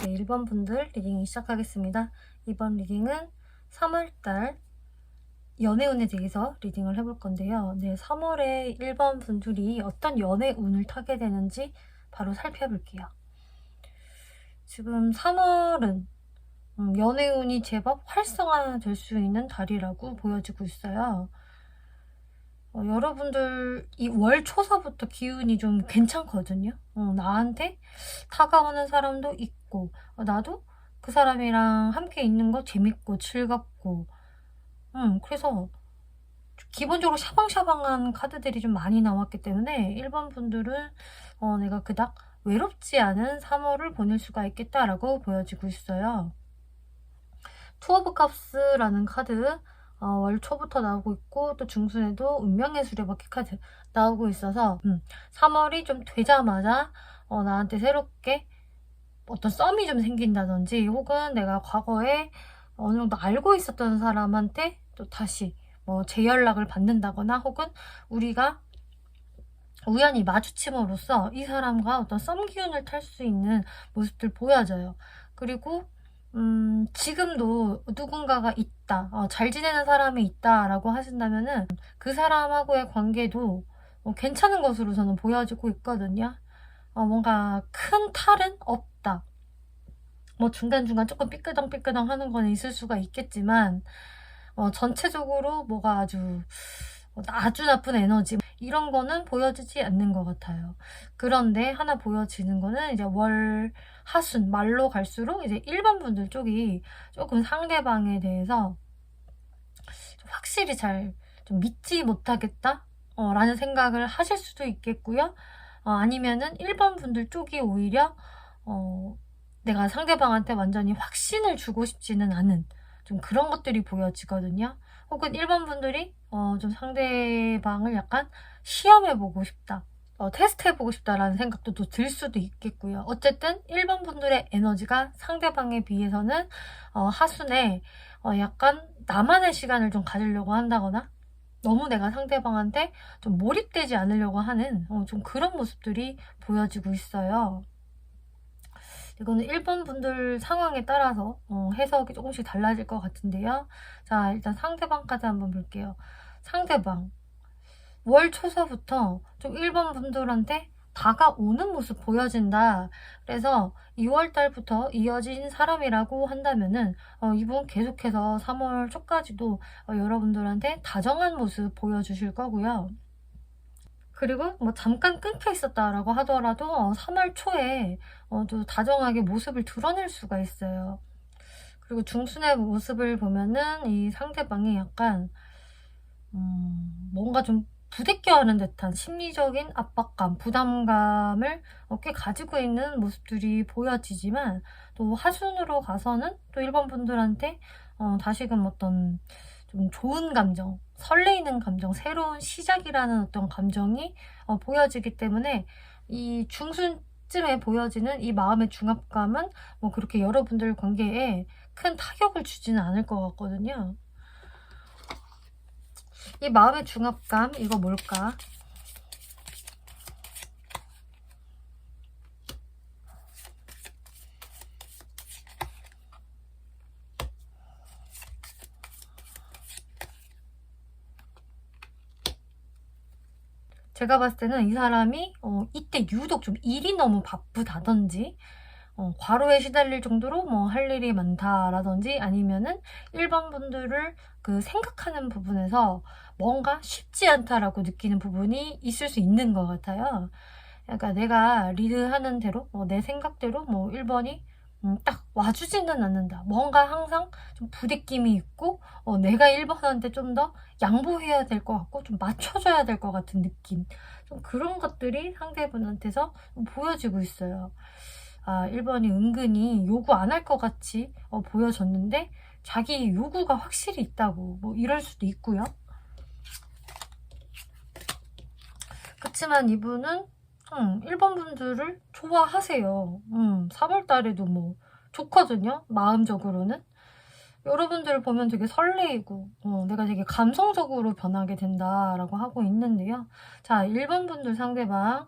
네, 1번 분들 리딩 시작하겠습니다. 이번 리딩은 3월달 연애운에 대해서 리딩을 해볼 건데요. 네, 3월에 1번 분들이 어떤 연애운을 타게 되는지 바로 살펴볼게요. 지금 3월은 연애운이 제법 활성화될 수 있는 달이라고 보여지고 있어요. 여러분들 이 월 초서부터 기운이 좀 괜찮거든요. 나한테 다가오는 사람도 있고 나도 그 사람이랑 함께 있는 거 재밌고 즐겁고 그래서 기본적으로 샤방샤방한 카드들이 좀 많이 나왔기 때문에 1번 분들은 내가 그닥 외롭지 않은 3월을 보낼 수가 있겠다라고 보여지고 있어요. 투 오브 컵스라는 카드 월 초부터 나오고 있고 또 중순에도 운명의 수레바퀴 카드 나오고 있어서 3월이 좀 되자마자 나한테 새롭게 어떤 썸이 좀 생긴다든지 혹은 내가 과거에 어느 정도 알고 있었던 사람한테 또 다시 뭐 재연락을 받는다거나 혹은 우리가 우연히 마주침으로써 이 사람과 어떤 썸 기운을 탈 수 있는 모습들 보여져요. 그리고 지금도 누군가가 있다, 잘 지내는 사람이 있다라고 하신다면은 그 사람하고의 관계도 괜찮은 것으로 저는 보여지고 있거든요. 뭔가 큰 탈은 없다. 뭐 중간중간 조금 삐끄덩삐끄덩 하는 거는 있을 수가 있겠지만 전체적으로 뭐가 아주 나쁜 에너지 이런 거는 보여지지 않는 것 같아요. 그런데 하나 보여지는 거는 이제 월 하순 말로 갈수록 이제 1번 분들 쪽이 조금 상대방에 대해서 확실히 잘 좀 믿지 못하겠다 라는 생각을 하실 수도 있겠고요. 아니면은 1번 분들 쪽이 오히려 내가 상대방한테 완전히 확신을 주고 싶지는 않은 좀 그런 것들이 보여지거든요. 혹은 1번 분들이 좀 상대방을 약간 시험해보고 싶다, 테스트해보고 싶다라는 생각도 또 들 수도 있겠고요. 어쨌든 1번 분들의 에너지가 상대방에 비해서는 하순에 약간 나만의 시간을 좀 가지려고 한다거나 너무 내가 상대방한테 좀 몰입되지 않으려고 하는 좀 그런 모습들이 보여지고 있어요. 이거는 1번 분들 상황에 따라서 해석이 조금씩 달라질 것 같은데요. 자, 일단 상대방 카드 한번 볼게요. 상대방 월 초서부터 좀 1번 분들한테 다가오는 모습 보여진다. 그래서 2월 달부터 이어진 사람이라고 한다면은 이분 계속해서 3월 초까지도 여러분들한테 다정한 모습 보여주실 거고요. 그리고 뭐 잠깐 끊겨 있었다라고 하더라도 3월 초에 또 다정하게 모습을 드러낼 수가 있어요. 그리고 중순의 모습을 보면은 이 상대방이 약간 뭔가 좀 부대껴 하는 듯한 심리적인 압박감, 부담감을 꽤 가지고 있는 모습들이 보여지지만 또 하순으로 가서는 또 1번 분들한테 다시금 어떤 좀 좋은 감정, 설레이는 감정, 새로운 시작이라는 어떤 감정이 보여지기 때문에 이 중순쯤에 보여지는 이 마음의 중압감은 뭐 그렇게 여러분들 관계에 큰 타격을 주지는 않을 것 같거든요. 이 마음의 중압감, 이거 뭘까? 제가 봤을 때는 이 사람이 이때 유독 좀 일이 너무 바쁘다든지 과로에 시달릴 정도로 뭐 할 일이 많다라든지 아니면은 1번 분들을 그 생각하는 부분에서 뭔가 쉽지 않다라고 느끼는 부분이 있을 수 있는 것 같아요. 그러니까 내가 리드하는 대로 내 생각대로 뭐 1번이 딱 와주지는 않는다. 뭔가 항상 좀 부대낌이 있고 내가 1번한테 좀 더 양보해야 될 것 같고 좀 맞춰줘야 될 것 같은 느낌, 좀 그런 것들이 상대분한테서 보여지고 있어요. 1번이 은근히 요구 안 할 것 같이 보여졌는데 자기 요구가 확실히 있다고 뭐 이럴 수도 있고요. 그치만 이분은 1번 분들을 좋아하세요. 3월 달에도 뭐 좋거든요, 마음적으로는. 여러분들을 보면 되게 설레이고 내가 되게 감성적으로 변하게 된다라고 하고 있는데요. 자, 1번 분들 상대방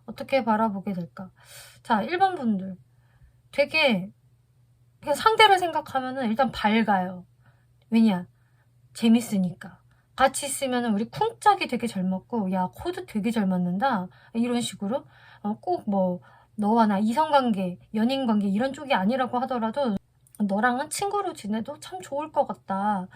어떻게 바라보게 될까? 자, 1번 분들 되게 그냥 상대를 생각하면은 일단 밝아요. 왜냐? 재밌으니까. 같이 있으면 우리 쿵짝이 되게 잘 맞고, 야, 코드 되게 잘 맞는다. 이런 식으로. 꼭 뭐, 너와 나 이성관계, 연인관계 이런 쪽이 아니라고 하더라도 너랑은 친구로 지내도 참 좋을 것 같다.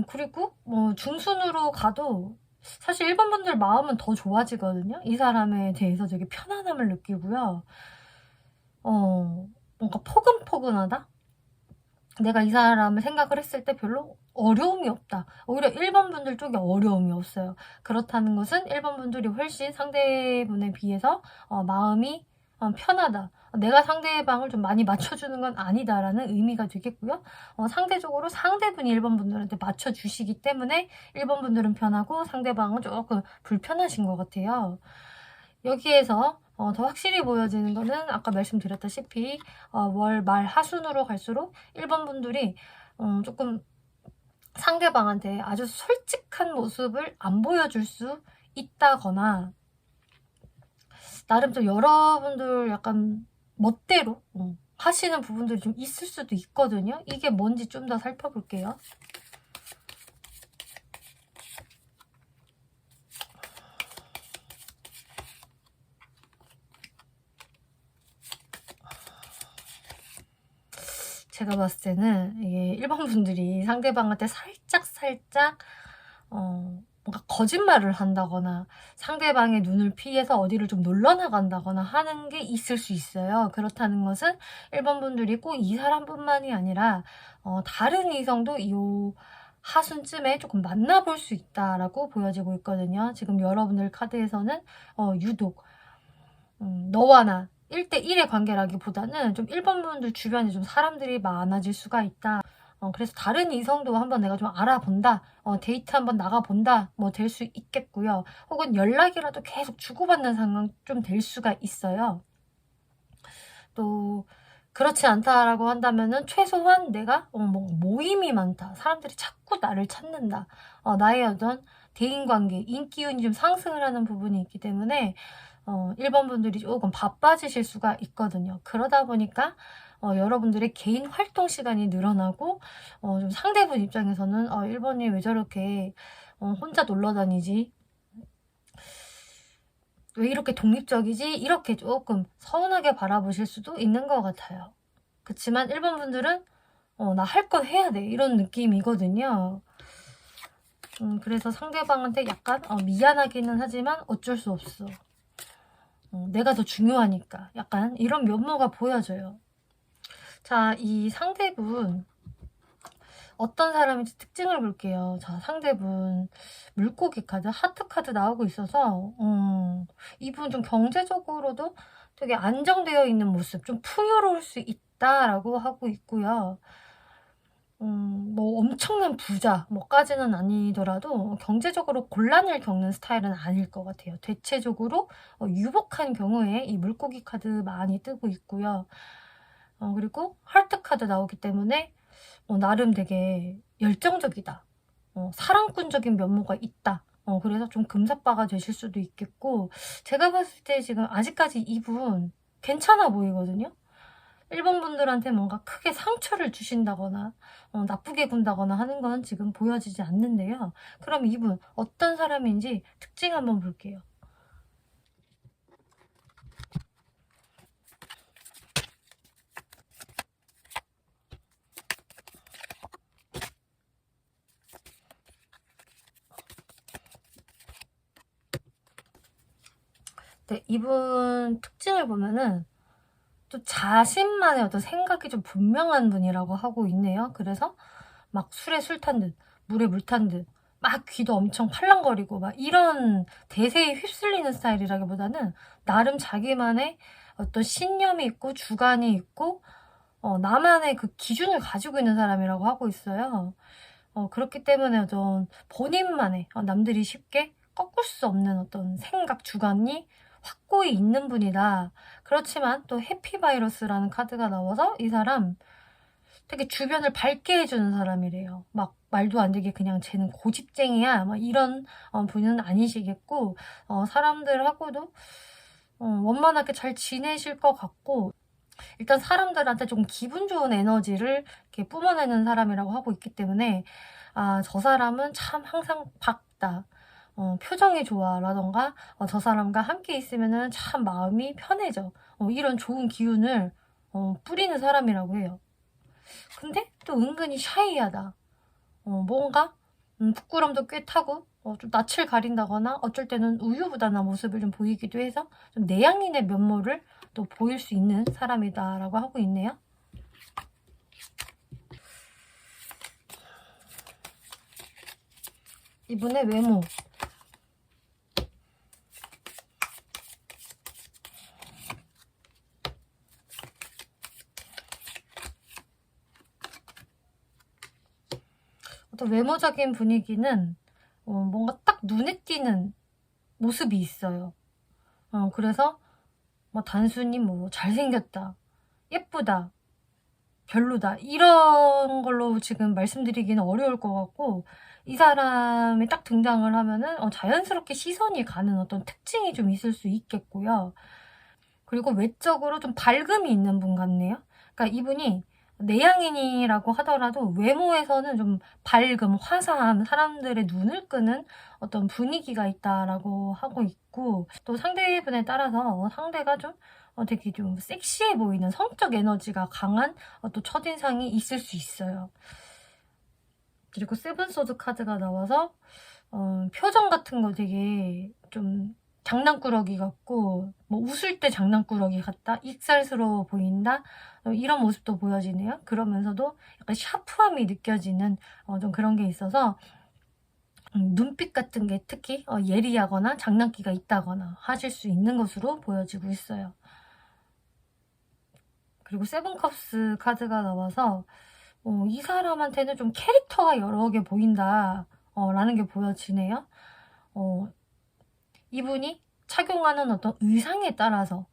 그리고 뭐 중순으로 가도 사실 1번 분들 마음은 더 좋아지거든요. 이 사람에 대해서 되게 편안함을 느끼고요. 뭔가 포근포근하다? 내가 이 사람을 생각을 했을 때 별로 어려움이 없다. 오히려 1번 분들 쪽에 어려움이 없어요. 그렇다는 것은 1번 분들이 훨씬 상대분에 비해서 마음이 편하다. 내가 상대방을 좀 많이 맞춰주는 건 아니다라는 의미가 되겠고요. 상대적으로 상대분이 1번 분들한테 맞춰주시기 때문에 1번 분들은 편하고 상대방은 조금 불편하신 것 같아요. 여기에서 더 확실히 보여지는 거는 아까 말씀드렸다시피 월 말 하순으로 갈수록 1번 분들이 조금 상대방한테 아주 솔직한 모습을 안 보여줄 수 있다거나 나름 좀 여러분들 약간 멋대로 하시는 부분들이 좀 있을 수도 있거든요. 이게 뭔지 좀 더 살펴볼게요. 제가 봤을 때는 이게 1번 분들이 상대방한테 살짝 뭔가 거짓말을 한다거나 상대방의 눈을 피해서 어디를 좀 놀러 나간다거나 하는 게 있을 수 있어요. 그렇다는 것은 1번 분들이 꼭 이 사람뿐만이 아니라 다른 이성도 이 하순쯤에 조금 만나볼 수 있다라고 보여지고 있거든요. 지금 여러분들 카드에서는 유독 너와 나 1대1의 관계라기보다는 좀 1번 분들 주변에 좀 사람들이 많아질 수가 있다. 그래서 다른 이성도 한번 내가 좀 알아본다. 데이트 한번 나가본다. 뭐 될 수 있겠고요. 혹은 연락이라도 계속 주고받는 상황 좀 될 수가 있어요. 또 그렇지 않다라고 한다면은 최소한 내가 뭐 모임이 많다. 사람들이 자꾸 나를 찾는다. 나의 어떤 대인관계, 인기운이 좀 상승을 하는 부분이 있기 때문에 1번 분들이 조금 바빠지실 수가 있거든요. 그러다 보니까 여러분들의 개인 활동 시간이 늘어나고 좀 상대분 입장에서는 1번이 왜 저렇게 혼자 놀러 다니지? 왜 이렇게 독립적이지? 이렇게 조금 서운하게 바라보실 수도 있는 것 같아요. 그치만 1번 분들은 나 할 건 해야 돼 이런 느낌이거든요. 그래서 상대방한테 약간 미안하기는 하지만 어쩔 수 없어. 내가 더 중요하니까 약간 이런 면모가 보여져요. 자, 이 상대분 어떤 사람인지 특징을 볼게요. 자, 상대분 물고기 카드, 하트 카드 나오고 있어서 이분 좀 경제적으로도 되게 안정되어 있는 모습, 좀 풍요로울 수 있다라고 하고 있고요. 뭐 엄청난 부자 뭐까지는 아니더라도 경제적으로 곤란을 겪는 스타일은 아닐 것 같아요. 대체적으로 유복한 경우에 이 물고기 카드 많이 뜨고 있고요. 그리고 하트 카드 나오기 때문에 나름 되게 열정적이다. 사랑꾼적인 면모가 있다. 그래서 좀 금사빠가 되실 수도 있겠고 제가 봤을 때 지금 아직까지 이분 괜찮아 보이거든요. 1번 분들한테 뭔가 크게 상처를 주신다거나 나쁘게 군다거나 하는 건 지금 보여지지 않는데요. 그럼 이분 어떤 사람인지 특징 한번 볼게요. 네, 이분 특징을 보면은 또 자신만의 어떤 생각이 좀 분명한 분이라고 하고 있네요. 그래서 막 술에 술 탄 듯, 물에 물 탄 듯, 막 귀도 엄청 팔랑거리고 막 이런 대세에 휩쓸리는 스타일이라기보다는 나름 자기만의 어떤 신념이 있고 주관이 있고 나만의 그 기준을 가지고 있는 사람이라고 하고 있어요. 그렇기 때문에 어떤 본인만의 남들이 쉽게 꺾을 수 없는 어떤 생각, 주관이 확고히 있는 분이다. 그렇지만 또 해피바이러스라는 카드가 나와서 이 사람 되게 주변을 밝게 해주는 사람이래요. 막 말도 안 되게 그냥 쟤는 고집쟁이야. 막 이런 분은 아니시겠고 사람들하고도 원만하게 잘 지내실 것 같고 일단 사람들한테 좀 기분 좋은 에너지를 이렇게 뿜어내는 사람이라고 하고 있기 때문에 저 사람은 참 항상 밝다. 표정이 좋아 라던가 저 사람과 함께 있으면은 참 마음이 편해져. 이런 좋은 기운을 뿌리는 사람이라고 해요. 근데 또 은근히 샤이하다. 뭔가 부끄럼도 꽤 타고 좀 낯을 가린다거나 어쩔 때는 우유부단한 모습을 좀 보이기도 해서 좀 내향인의 면모를 또 보일 수 있는 사람이다라고 하고 있네요. 이분의 외모. 어떤 외모적인 분위기는 뭔가 딱 눈에 띄는 모습이 있어요. 그래서 뭐 단순히 뭐 잘생겼다, 예쁘다, 별로다 이런 걸로 지금 말씀드리기는 어려울 것 같고, 이 사람이 딱 등장을 하면은 자연스럽게 시선이 가는 어떤 특징이 좀 있을 수 있겠고요. 그리고 외적으로 좀 밝음이 있는 분 같네요. 그러니까 이분이 내향인이라고 하더라도 외모에서는 좀 밝음, 화사함, 사람들의 눈을 끄는 어떤 분위기가 있다라고 하고 있고, 또 상대분에 따라서 상대가 좀 되게 좀 섹시해 보이는 성적 에너지가 강한 또 첫인상이 있을 수 있어요. 그리고 세븐소드 카드가 나와서 표정 같은 거 되게 좀 장난꾸러기 같고, 뭐 웃을 때 장난꾸러기 같다, 익살스러워 보인다, 이런 모습도 보여지네요. 그러면서도 약간 샤프함이 느껴지는 좀 그런 게 있어서 눈빛 같은 게 특히 예리하거나 장난기가 있다거나 하실 수 있는 것으로 보여지고 있어요. 그리고 세븐컵스 카드가 나와서 이 사람한테는 좀 캐릭터가 여러 개 보인다 라는 게 보여지네요. 이분이 착용하는 어떤 의상에 따라서,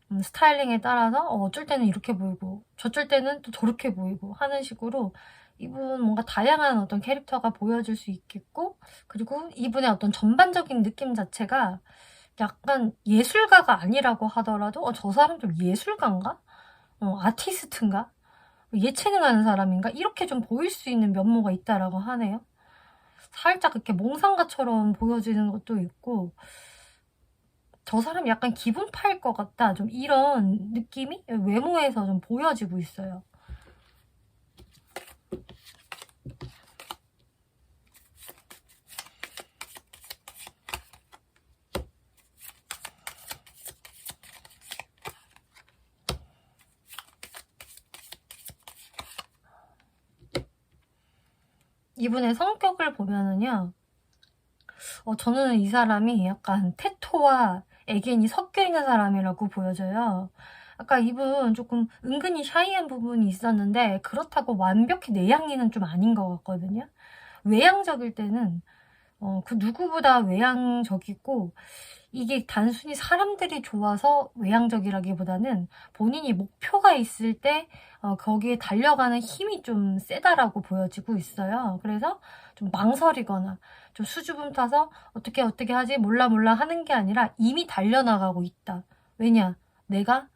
스타일링에 따라서 어쩔 때는 이렇게 보이고 저쩔 때는 또 저렇게 보이고 하는 식으로 이분 뭔가 다양한 어떤 캐릭터가 보여질 수 있겠고, 그리고 이분의 어떤 전반적인 느낌 자체가 약간 예술가가 아니라고 하더라도 저 사람 좀 예술가인가? 아티스트인가? 예체능하는 사람인가? 이렇게 좀 보일 수 있는 면모가 있다라고 하네요. 살짝 이렇게 몽상가처럼 보여지는 것도 있고, 저 사람 약간 기분 파일 것 같다, 좀 이런 느낌이 외모에서 좀 보여지고 있어요. 이분의 성격을 보면은요, 저는 이 사람이 약간 테토와 애견이 섞여 있는 사람이라고 보여져요. 아까 이분 조금 은근히 샤이한 부분이 있었는데 그렇다고 완벽히 내향인은 좀 아닌 것 같거든요. 외향적일 때는 그 누구보다 외향적이고, 이게 단순히 사람들이 좋아서 외향적이라기보다는 본인이 목표가 있을 때 거기에 달려가는 힘이 좀 세다라고 보여지고 있어요. 그래서 좀 망설이거나 좀 수줍음 타서 어떻게 하지 몰라 하는 게 아니라 이미 달려나가고 있다. 왜냐? 내가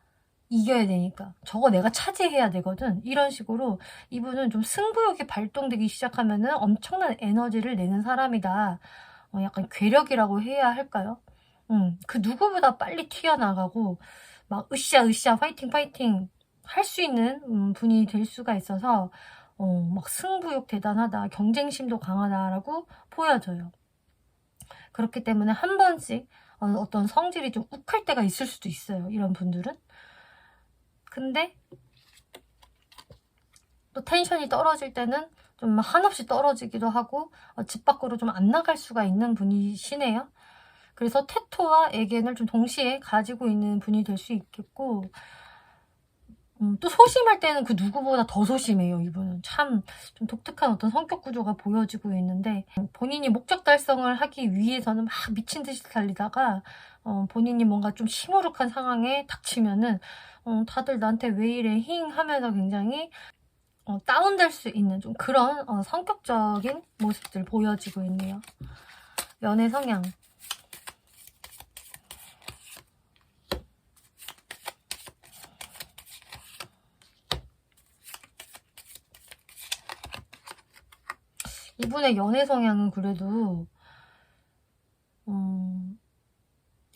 이겨야 되니까. 저거 내가 차지해야 되거든. 이런 식으로 이분은 좀 승부욕이 발동되기 시작하면은 엄청난 에너지를 내는 사람이다. 약간 괴력이라고 해야 할까요? 그 누구보다 빨리 튀어나가고 막 으쌰 파이팅 할 수 있는 분이 될 수가 있어서 막 승부욕 대단하다, 경쟁심도 강하다라고 보여져요. 그렇기 때문에 한 번씩 어떤 성질이 좀 욱할 때가 있을 수도 있어요, 이런 분들은. 근데 또 텐션이 떨어질 때는 좀 한없이 떨어지기도 하고 집 밖으로 좀 안 나갈 수가 있는 분이시네요. 그래서 테토와 애견을 좀 동시에 가지고 있는 분이 될 수 있겠고, 또 소심할 때는 그 누구보다 더 소심해요. 이분은 참 좀 독특한 어떤 성격 구조가 보여지고 있는데, 본인이 목적 달성을 하기 위해서는 막 미친 듯이 달리다가 본인이 뭔가 좀 시무룩한 상황에 닥치면은 다들 나한테 왜 이래 힝 하면서 굉장히 다운될 수 있는 좀 그런 성격적인 모습들 보여지고 있네요. 연애 성향. 이분의 연애 성향은 그래도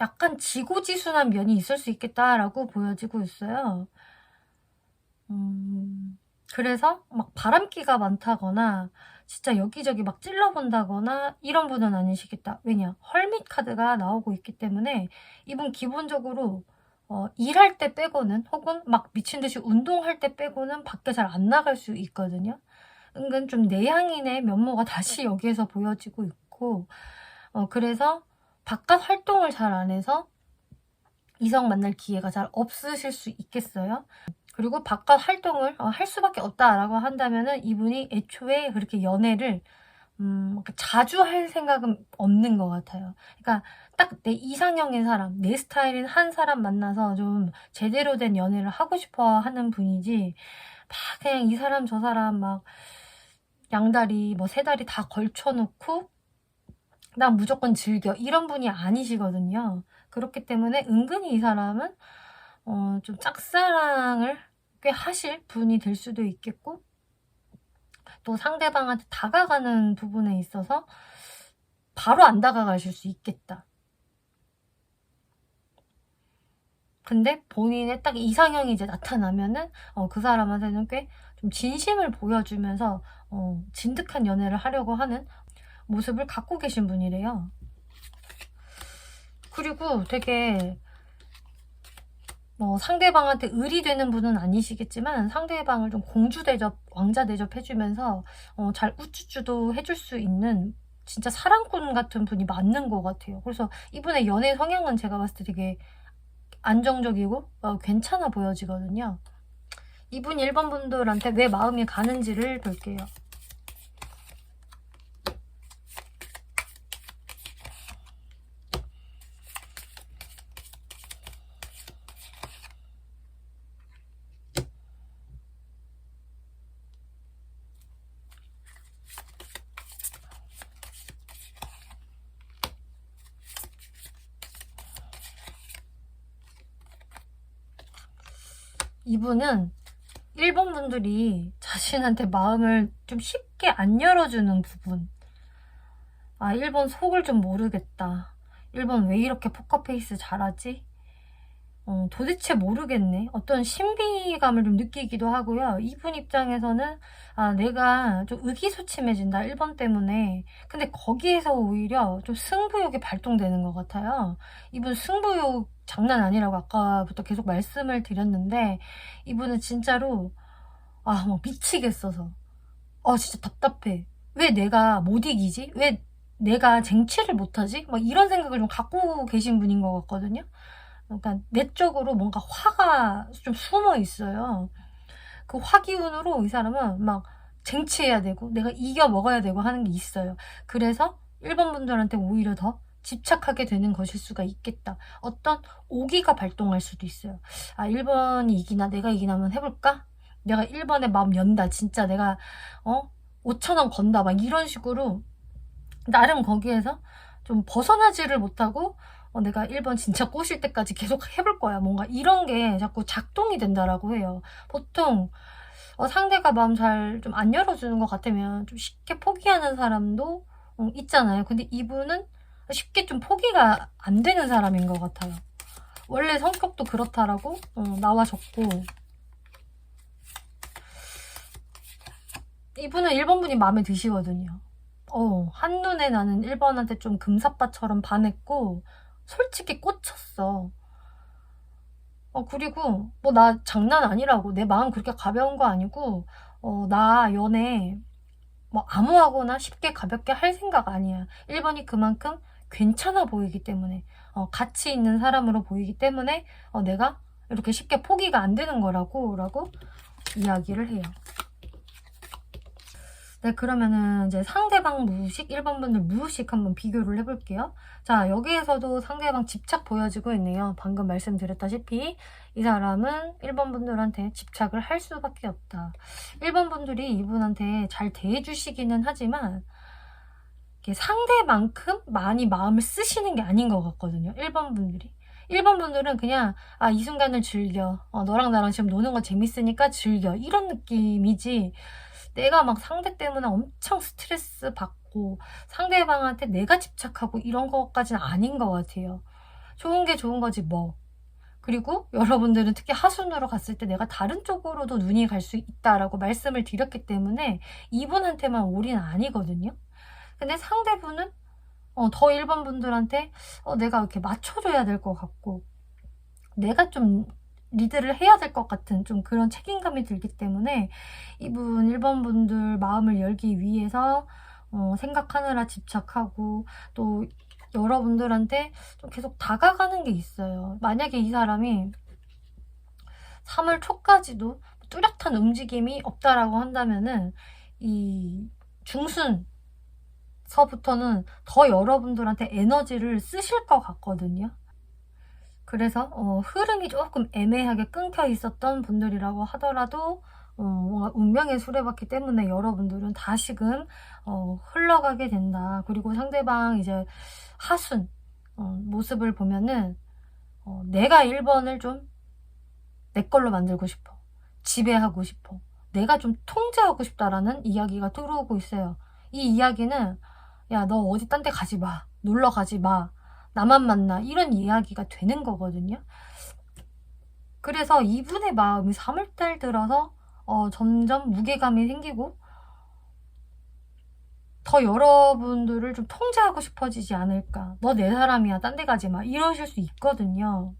약간 지고지순한 면이 있을 수 있겠다라고 보여지고 있어요. 그래서 막 바람기가 많다거나 진짜 여기저기 막 찔러본다거나 이런 분은 아니시겠다. 왜냐? 헐밋 카드가 나오고 있기 때문에 이분 기본적으로 일할 때 빼고는 혹은 막 미친듯이 운동할 때 빼고는 밖에 잘 안 나갈 수 있거든요. 은근 좀 내향인의 면모가 다시 여기에서 보여지고 있고 그래서 바깥 활동을 잘 안 해서 이성 만날 기회가 잘 없으실 수 있겠어요. 그리고 바깥 활동을 할 수밖에 없다라고 한다면은 이분이 애초에 그렇게 연애를 자주 할 생각은 없는 것 같아요. 그러니까 딱 내 이상형인 사람, 내 스타일인 한 사람 만나서 좀 제대로 된 연애를 하고 싶어 하는 분이지 막 그냥 이 사람 저 사람 막 양다리 뭐 세 다리 다 걸쳐놓고 난 무조건 즐겨 이런 분이 아니시거든요. 그렇기 때문에 은근히 이 사람은 좀 짝사랑을 꽤 하실 분이 될 수도 있겠고 또 상대방한테 다가가는 부분에 있어서 바로 안 다가가실 수 있겠다. 근데 본인의 딱 이상형이 이제 나타나면은 그 사람한테는 꽤 좀 진심을 보여주면서 진득한 연애를 하려고 하는 모습을 갖고 계신 분이래요. 그리고 되게 상대방한테 을이 되는 분은 아니시겠지만 상대방을 좀 공주 대접, 왕자 대접 해주면서 잘 우쭈쭈도 해줄 수 있는 진짜 사랑꾼 같은 분이 맞는 것 같아요. 그래서 이분의 연애 성향은 제가 봤을 때 되게 안정적이고 괜찮아 보여지거든요. 이분 1번 분들한테 왜 마음이 가는지를 볼게요. 이분은 1번 분들이 자신한테 마음을 좀 쉽게 안 열어주는 부분. 1번 속을 좀 모르겠다. 1번 왜 이렇게 포커페이스 잘하지? 도대체 모르겠네. 어떤 신비감을 좀 느끼기도 하고요. 이분 입장에서는 내가 좀 의기소침해진다. 1번 때문에. 근데 거기에서 오히려 좀 승부욕이 발동되는 것 같아요. 이분 승부욕 장난 아니라고 아까부터 계속 말씀을 드렸는데 이분은 진짜로 막 미치겠어서 진짜 답답해. 왜 내가 못 이기지? 왜 내가 쟁취를 못하지? 막 이런 생각을 좀 갖고 계신 분인 것 같거든요. 그러니까 내적으로 뭔가 화가 좀 숨어 있어요. 그 화기운으로 이 사람은 막 쟁취해야 되고 내가 이겨 먹어야 되고 하는 게 있어요. 그래서 1번 분들한테 오히려 더 집착하게 되는 것일 수가 있겠다. 어떤 오기가 발동할 수도 있어요. 1번이 이기나 내가 이기나 한번 해볼까? 내가 1번에 마음 연다. 진짜 내가 5,000원 건다. 막 이런 식으로 나름 거기에서 좀 벗어나지를 못하고 내가 1번 진짜 꼬실 때까지 계속 해볼 거야. 뭔가 이런 게 자꾸 작동이 된다라고 해요. 보통 상대가 마음 잘 좀 안 열어주는 것 같으면 좀 쉽게 포기하는 사람도 있잖아요. 근데 이분은 쉽게 좀 포기가 안 되는 사람인 것 같아요. 원래 성격도 그렇다라고 나와줬고 이분은 1번 분이 마음에 드시거든요. 한눈에 나는 1번한테 좀 금사빠처럼 반했고 솔직히 꽂혔어. 그리고 뭐 나 장난 아니라고. 내 마음 그렇게 가벼운 거 아니고 나 연애 뭐 아무하거나 쉽게 가볍게 할 생각 아니야. 1번이 그만큼 괜찮아 보이기 때문에 가치 있는 사람으로 보이기 때문에 내가 이렇게 쉽게 포기가 안 되는 거라고 이야기를 해요. 네, 그러면은 이제 상대방 무의식, 1번 분들 무의식 한번 비교를 해볼게요. 자, 여기에서도 상대방 집착 보여지고 있네요. 방금 말씀드렸다시피 이 사람은 1번 분들한테 집착을 할 수밖에 없다. 1번 분들이 이분한테 잘 대해주시기는 하지만 상대만큼 많이 마음을 쓰시는 게 아닌 것 같거든요. 1번 분들이. 1번 분들은 그냥 이 순간을 즐겨. 너랑 나랑 지금 노는 거 재밌으니까 즐겨. 이런 느낌이지. 내가 막 상대 때문에 엄청 스트레스 받고 상대방한테 내가 집착하고 이런 것까지는 아닌 것 같아요. 좋은 게 좋은 거지 뭐. 그리고 여러분들은 특히 하순으로 갔을 때 내가 다른 쪽으로도 눈이 갈 수 있다라고 말씀을 드렸기 때문에 이분한테만 올인 아니거든요. 근데 상대분은 더 1번 분들한테 내가 이렇게 맞춰줘야 될 것 같고 내가 좀 리드를 해야 될 것 같은 좀 그런 책임감이 들기 때문에 이분 1번 분들 마음을 열기 위해서 생각하느라 집착하고 또 여러분들한테 좀 계속 다가가는 게 있어요. 만약에 이 사람이 3월 초까지도 뚜렷한 움직임이 없다라고 한다면은 이 중순서부터는 더 여러분들한테 에너지를 쓰실 것 같거든요. 그래서 흐름이 조금 애매하게 끊겨 있었던 분들이라고 하더라도 뭔가 운명의 수레바퀴 때문에 여러분들은 다시금 흘러가게 된다. 그리고 상대방 이제 하순 모습을 보면은 내가 1번을 좀 내 걸로 만들고 싶어. 지배하고 싶어. 내가 좀 통제하고 싶다라는 이야기가 들어오고 있어요. 이 이야기는 야, 너 어디 딴 데 가지 마. 놀러 가지 마. 나만 만나. 이런 이야기가 되는 거거든요. 그래서 이분의 마음이 3월달 들어서 점점 무게감이 생기고 더 여러분들을 좀 통제하고 싶어지지 않을까. 너 내 사람이야. 딴 데 가지 마. 이러실 수 있거든요.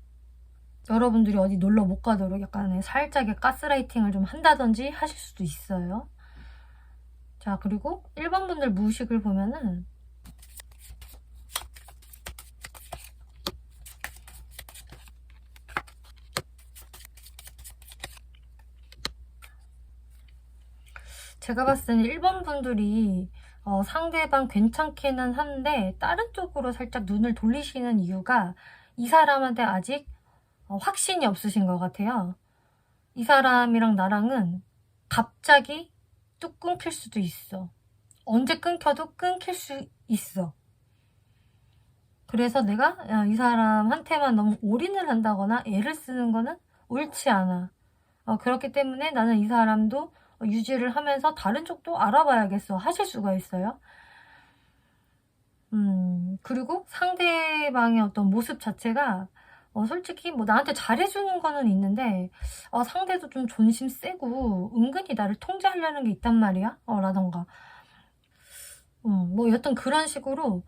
여러분들이 어디 놀러 못 가도록 약간의 살짝의 가스라이팅을 좀 한다든지 하실 수도 있어요. 자, 그리고 1번 분들 무의식을 보면은 제가 봤을 때는 1번 분들이 상대방 괜찮기는 한데 다른 쪽으로 살짝 눈을 돌리시는 이유가 이 사람한테 아직 확신이 없으신 것 같아요. 이 사람이랑 나랑은 갑자기 뚝 끊길 수도 있어. 언제 끊겨도 끊길 수 있어. 그래서 내가 이 사람한테만 너무 올인을 한다거나 애를 쓰는 거는 옳지 않아. 그렇기 때문에 나는 이 사람도 유지를 하면서 다른 쪽도 알아봐야겠어 하실 수가 있어요. 그리고 상대방의 어떤 모습 자체가 솔직히 뭐 나한테 잘해주는 거는 있는데 상대도 좀 존심 세고 은근히 나를 통제하려는 게 있단 말이야 라던가 뭐 여튼 그런 식으로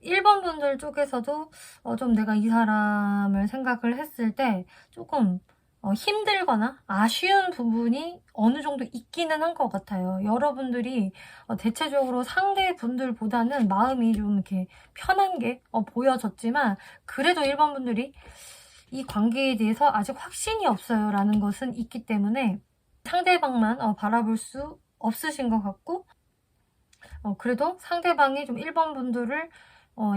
1번 분들 쪽에서도 좀 내가 이 사람을 생각을 했을 때 조금 힘들거나 아쉬운 부분이 어느 정도 있기는 한 것 같아요. 여러분들이 대체적으로 상대분들보다는 마음이 좀 이렇게 편한 게 보여졌지만 그래도 1번 분들이 이 관계에 대해서 아직 확신이 없어요 라는 것은 있기 때문에 상대방만 바라볼 수 없으신 것 같고 그래도 상대방이 좀 1번 분들을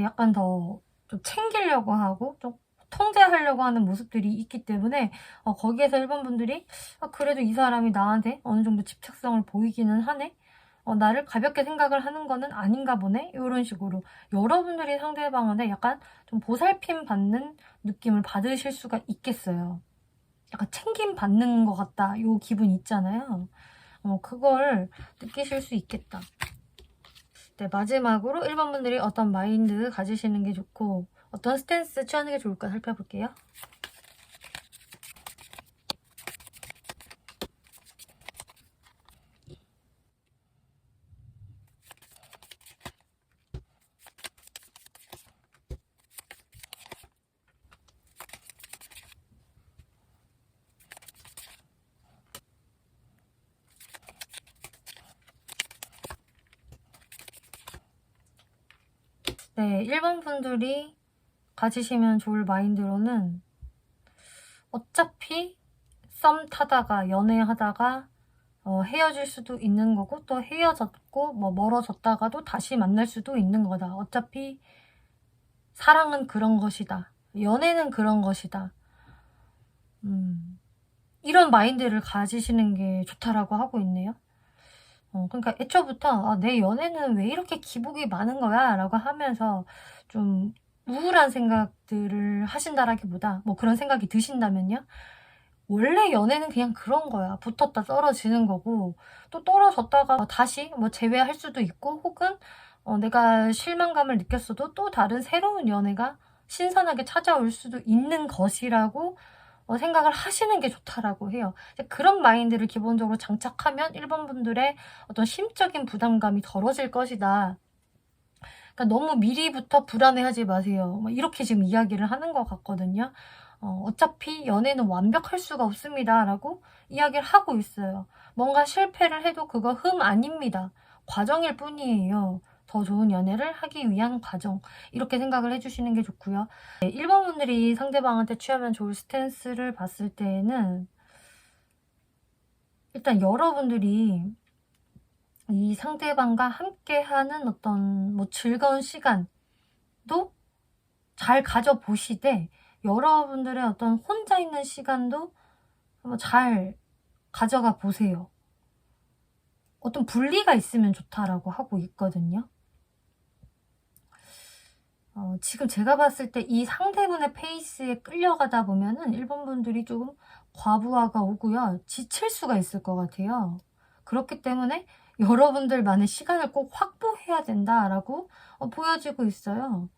약간 더 좀 챙기려고 하고 좀 통제하려고 하는 모습들이 있기 때문에 거기에서 1번 분들이 그래도 이 사람이 나한테 어느 정도 집착성을 보이기는 하네. 나를 가볍게 생각을 하는 거는 아닌가 보네. 이런 식으로 여러분들이 상대방한테 약간 좀 보살핌 받는 느낌을 받으실 수가 있겠어요. 약간 챙김 받는 것 같다. 요 기분 있잖아요. 그걸 느끼실 수 있겠다. 네, 마지막으로 1번 분들이 어떤 마인드 가지시는 게 좋고 어떤 스탠스 취하는 게 좋을까 살펴볼게요. 네, 1번 분들이 가지시면 좋을 마인드로는 어차피 썸 타다가 연애하다가 헤어질 수도 있는 거고 또 헤어졌고 뭐 멀어졌다가도 다시 만날 수도 있는 거다. 어차피 사랑은 그런 것이다. 연애는 그런 것이다. 이런 마인드를 가지시는 게 좋다라고 하고 있네요. 그러니까 애초부터 내 연애는 왜 이렇게 기복이 많은 거야? 라고 하면서 좀 우울한 생각들을 하신다라기보다 뭐 그런 생각이 드신다면요. 원래 연애는 그냥 그런 거야. 붙었다 떨어지는 거고, 또 떨어졌다가 다시 뭐 재회할 수도 있고, 혹은 내가 실망감을 느꼈어도 또 다른 새로운 연애가 신선하게 찾아올 수도 있는 것이라고 생각을 하시는 게 좋다라고 해요. 그런 마인드를 기본적으로 장착하면 1번 분들의 어떤 심적인 부담감이 덜어질 것이다. 그러니까 너무 미리부터 불안해하지 마세요. 이렇게 지금 이야기를 하는 것 같거든요. 어차피 연애는 완벽할 수가 없습니다. 라고 이야기를 하고 있어요. 뭔가 실패를 해도 그거 흠 아닙니다. 과정일 뿐이에요. 더 좋은 연애를 하기 위한 과정. 이렇게 생각을 해주시는 게 좋고요. 1번 분들이 상대방한테 취하면 좋을 스탠스를 봤을 때는 일단 여러분들이 이 상대방과 함께하는 어떤 뭐 즐거운 시간도 잘 가져보시되 여러분들의 어떤 혼자 있는 시간도 한번 잘 가져가 보세요. 어떤 분리가 있으면 좋다라고 하고 있거든요. 지금 제가 봤을 때 이 상대분의 페이스에 끌려가다 보면은 1번 분들이 조금 과부하가 오고요. 지칠 수가 있을 것 같아요. 그렇기 때문에 여러분들만의 시간을 꼭 확보해야 된다라고 보여지고 있어요.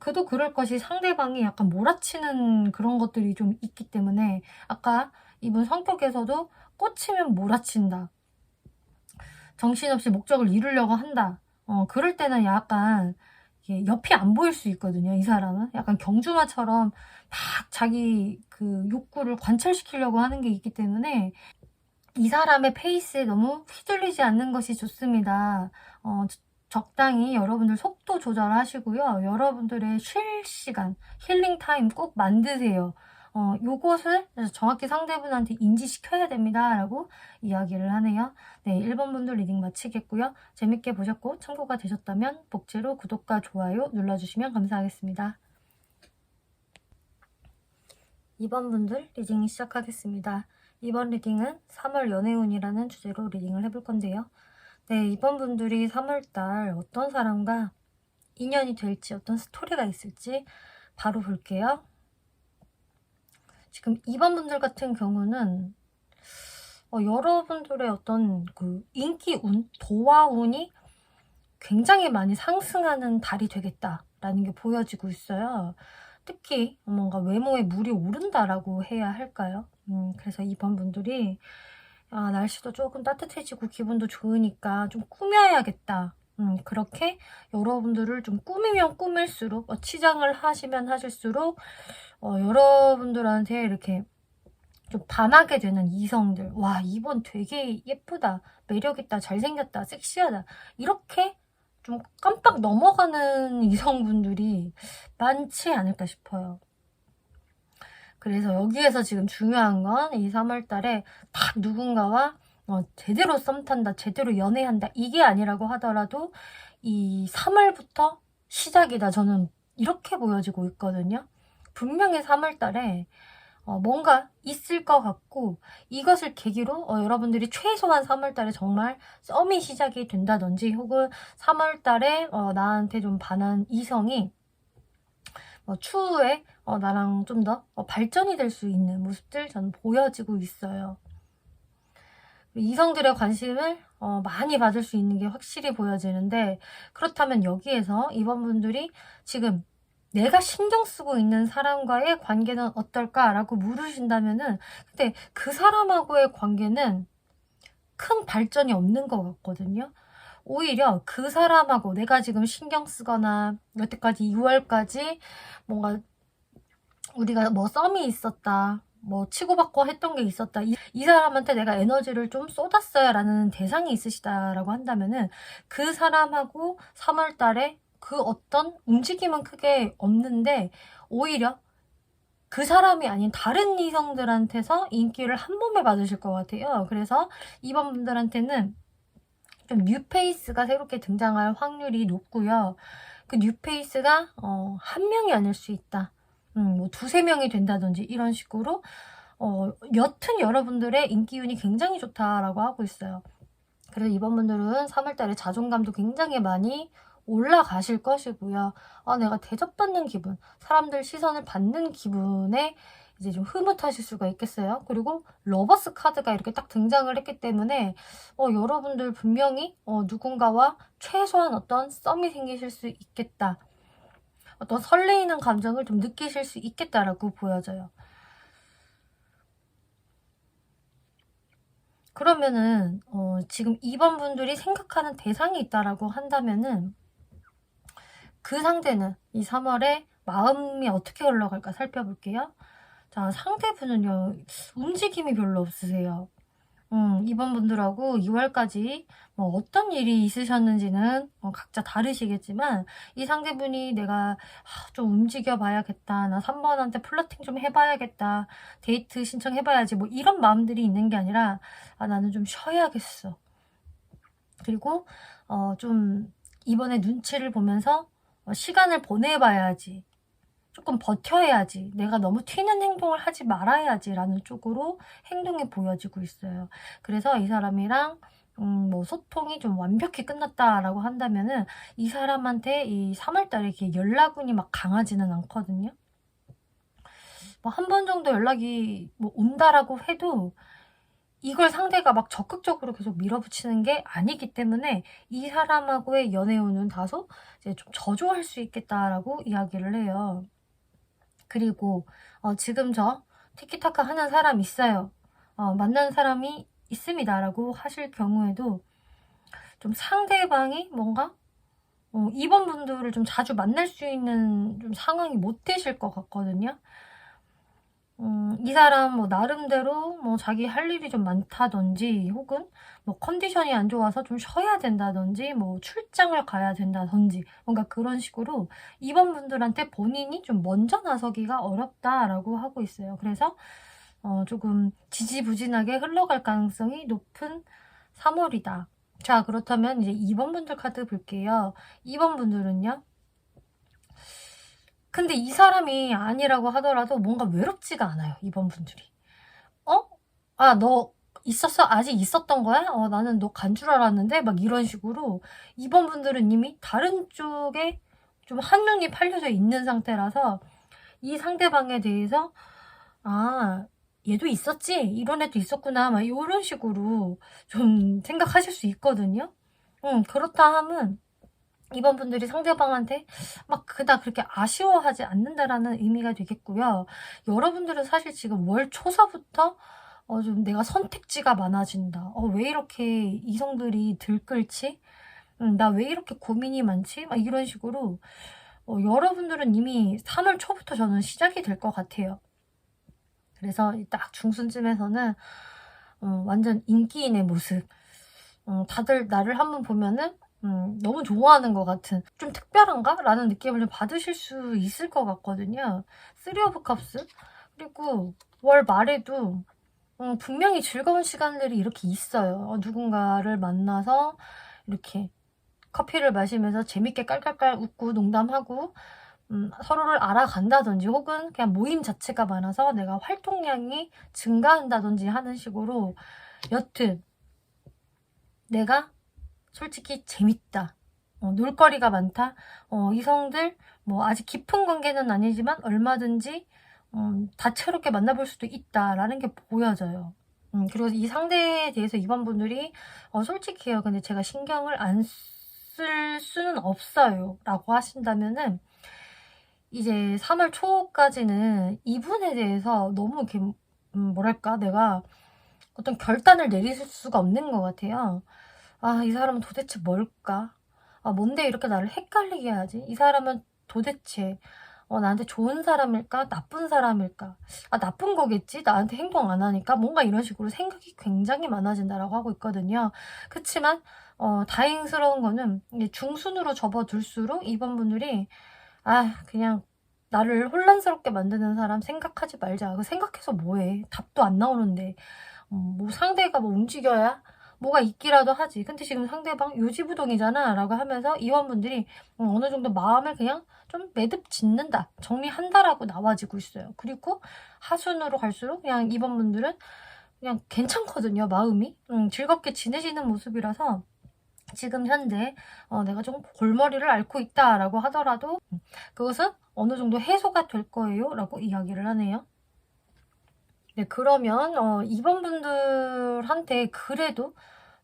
그도 그럴 것이 상대방이 약간 몰아치는 그런 것들이 좀 있기 때문에 아까 이분 성격에서도 꽂히면 몰아친다. 정신없이 목적을 이루려고 한다. 그럴 때는 약간 옆이 안 보일 수 있거든요. 이 사람은 약간 경주마처럼 막 자기 그 욕구를 관철시키려고 하는 게 있기 때문에 이 사람의 페이스에 너무 휘둘리지 않는 것이 좋습니다. 적당히 여러분들 속도 조절하시고요. 여러분들의 쉴 시간, 힐링 타임 꼭 만드세요. 요것을 정확히 상대분한테 인지시켜야 됩니다. 라고 이야기를 하네요. 네, 1번 분들 리딩 마치겠고요. 재밌게 보셨고 참고가 되셨다면 복제로 구독과 좋아요 눌러주시면 감사하겠습니다. 2번 분들 리딩 시작하겠습니다. 이번 리딩은 3월 연애운이라는 주제로 리딩을 해볼 건데요. 네, 이번 분들이 3월달 어떤 사람과 인연이 될지 어떤 스토리가 있을지 바로 볼게요. 지금 2번 분들 같은 경우는 여러분들의 어떤 그 인기운, 도화운이 굉장히 많이 상승하는 달이 되겠다라는 게 보여지고 있어요. 특히 뭔가 외모에 물이 오른다라고 해야 할까요? 그래서 2번 분들이 날씨도 조금 따뜻해지고 기분도 좋으니까 좀 꾸며야겠다. 그렇게 여러분들을 좀 꾸미면 꾸밀수록 치장을 하시면 하실수록 여러분들한테 이렇게 좀 반하게 되는 이성들, 와 이번 되게 예쁘다, 매력있다, 잘생겼다, 섹시하다 이렇게 좀 깜빡 넘어가는 이성분들이 많지 않을까 싶어요. 그래서 여기에서 지금 중요한 건 이 3월달에 딱 누군가와 제대로 썸 탄다, 제대로 연애한다 이게 아니라고 하더라도 이 3월부터 시작이다. 저는 이렇게 보여지고 있거든요. 분명히 3월달에 뭔가 있을 것 같고 이것을 계기로 여러분들이 최소한 3월달에 정말 썸이 시작이 된다든지 혹은 3월달에 나한테 좀 반한 이성이 추후에 나랑 좀 더 발전이 될 수 있는 모습들 저는 보여지고 있어요. 이성들의 관심을 많이 받을 수 있는 게 확실히 보여지는데 그렇다면 여기에서 이번 분들이 지금 내가 신경 쓰고 있는 사람과의 관계는 어떨까라고 물으신다면은 근데 그 사람하고의 관계는 큰 발전이 없는 것 같거든요. 오히려 그 사람하고 내가 지금 신경 쓰거나 여태까지 6월까지 뭔가 우리가 뭐 썸이 있었다, 뭐 치고받고 했던 게 있었다, 이 사람한테 내가 에너지를 좀 쏟았어요 라는 대상이 있으시다라고 한다면은 그 사람하고 3월달에 그 어떤 움직임은 크게 없는데 오히려 그 사람이 아닌 다른 이성들한테서 인기를 한 몸에 받으실 것 같아요. 그래서 이번 분들한테는 좀 뉴페이스가 새롭게 등장할 확률이 높고요. 그 뉴페이스가 한 명이 아닐 수 있다. 뭐 두세 명이 된다든지 이런 식으로 여튼 여러분들의 인기운이 굉장히 좋다라고 하고 있어요. 그래서 이번 분들은 3월달에 자존감도 굉장히 많이 올라가실 것이고요. 내가 대접받는 기분, 사람들 시선을 받는 기분에 이제 좀 흐뭇하실 수가 있겠어요. 그리고 러버스 카드가 이렇게 딱 등장을 했기 때문에 여러분들 분명히 누군가와 최소한 어떤 썸이 생기실 수 있겠다. 어떤 설레이는 감정을 좀 느끼실 수 있겠다라고 보여져요. 그러면은 지금 2번 분들이 생각하는 대상이 있다라고 한다면은 그 상대는 이 3월에 마음이 어떻게 흘러갈까 살펴볼게요. 자, 상대분은요, 움직임이 별로 없으세요. 2번 분들하고 2월까지 뭐 어떤 일이 있으셨는지는 각자 다르시겠지만, 이 상대분이 내가 좀 움직여 봐야겠다, 나 3번한테 플러팅 좀 해봐야겠다, 데이트 신청해봐야지, 뭐 이런 마음들이 있는 게 아니라, 나는 좀 쉬어야겠어. 그리고 좀 이번에 눈치를 보면서 시간을 보내봐야지, 조금 버텨야지, 내가 너무 튀는 행동을 하지 말아야지 라는 쪽으로 행동이 보여지고 있어요. 그래서 이 사람이랑 뭐 소통이 좀 완벽히 끝났다라고 한다면은 이 사람한테 이 3월달에 이렇게 연락운이 막 강하지는 않거든요. 뭐 한 번 정도 연락이 뭐 온다라고 해도 이걸 상대가 막 적극적으로 계속 밀어붙이는 게 아니기 때문에 이 사람하고의 연애운은 다소 이제 좀 저조할 수 있겠다라고 이야기를 해요. 그리고 지금 저 티키타카 하는 사람 있어요. 만나는 사람이 있습니다. 라고 하실 경우에도 좀 상대방이 뭔가 2번 분들을 좀 자주 만날 수 있는 좀 상황이 못 되실 것 같거든요. 이 사람 뭐 나름대로 뭐 자기 할 일이 좀 많다든지, 혹은 뭐 컨디션이 안 좋아서 좀 쉬어야 된다든지, 뭐 출장을 가야 된다든지, 뭔가 그런 식으로 2번 분들한테 본인이 좀 먼저 나서기가 어렵다라고 하고 있어요. 그래서 조금 지지부진하게 흘러갈 가능성이 높은 3월이다. 자, 그렇다면 이제 2번 분들 카드 볼게요. 2번 분들은요, 근데 이 사람이 아니라고 하더라도 뭔가 외롭지가 않아요, 2번 분들이. 너 있었어? 아직 있었던 거야? 나는 너 간 줄 알았는데? 막 이런 식으로 2번 분들은 이미 다른 쪽에 좀 한눈이 팔려져 있는 상태라서 이 상대방에 대해서 얘도 있었지? 이런 애도 있었구나. 막 이런 식으로 좀 생각하실 수 있거든요. 그렇다 하면 2번 분들이 상대방한테 막 그닥 그렇게 아쉬워하지 않는다라는 의미가 되겠고요. 여러분들은 사실 지금 월 초서부터 좀 내가 선택지가 많아진다. 왜 이렇게 이성들이 들끓지? 나 왜 이렇게 고민이 많지? 막 이런 식으로 여러분들은 이미 3월 초부터 저는 시작이 될 것 같아요. 그래서 딱 중순쯤에서는 완전 인기인의 모습. 다들 나를 한번 보면은 너무 좋아하는 것 같은, 좀 특별한가? 라는 느낌을 좀 받으실 수 있을 것 같거든요. 3 오브 컵스. 그리고 월 말에도 분명히 즐거운 시간들이 이렇게 있어요. 누군가를 만나서 이렇게 커피를 마시면서 재밌게 깔깔깔 웃고 농담하고 서로를 알아간다든지, 혹은 그냥 모임 자체가 많아서 내가 활동량이 증가한다든지 하는 식으로, 여튼 내가 솔직히 재밌다, 놀거리가 많다, 이성들 뭐 아직 깊은 관계는 아니지만 얼마든지 다채롭게 만나볼 수도 있다라는 게 보여져요. 그리고 이 상대에 대해서 2번 분들이 솔직해요. 근데 제가 신경을 안 쓸 수는 없어요 라고 하신다면은, 이제 3월 초까지는 이분에 대해서 너무 이렇게 뭐랄까, 내가 어떤 결단을 내릴 수가 없는 것 같아요. 이 사람은 도대체 뭘까? 뭔데 이렇게 나를 헷갈리게 하지? 이 사람은 도대체 나한테 좋은 사람일까? 나쁜 사람일까? 나쁜 거겠지? 나한테 행동 안 하니까? 뭔가 이런 식으로 생각이 굉장히 많아진다라고 하고 있거든요. 그치만 다행스러운 거는 이게 중순으로 접어들수록 2번 분들이 그냥 나를 혼란스럽게 만드는 사람 생각하지 말자. 그 생각해서 뭐해? 답도 안 나오는데. 뭐 상대가 뭐 움직여야 뭐가 있기라도 하지. 근데 지금 상대방 요지부동이잖아 라고 하면서 2번 분들이 어느 정도 마음을 그냥 좀 매듭 짓는다, 정리한다라고 나와지고 있어요. 그리고 하순으로 갈수록 그냥 2번 분들은 그냥 괜찮거든요, 마음이. 즐겁게 지내시는 모습이라서 지금 현재 내가 좀 골머리를 앓고 있다라고 하더라도 그것은 어느 정도 해소가 될 거예요 라고 이야기를 하네요. 네, 그러면 2번 분들한테 그래도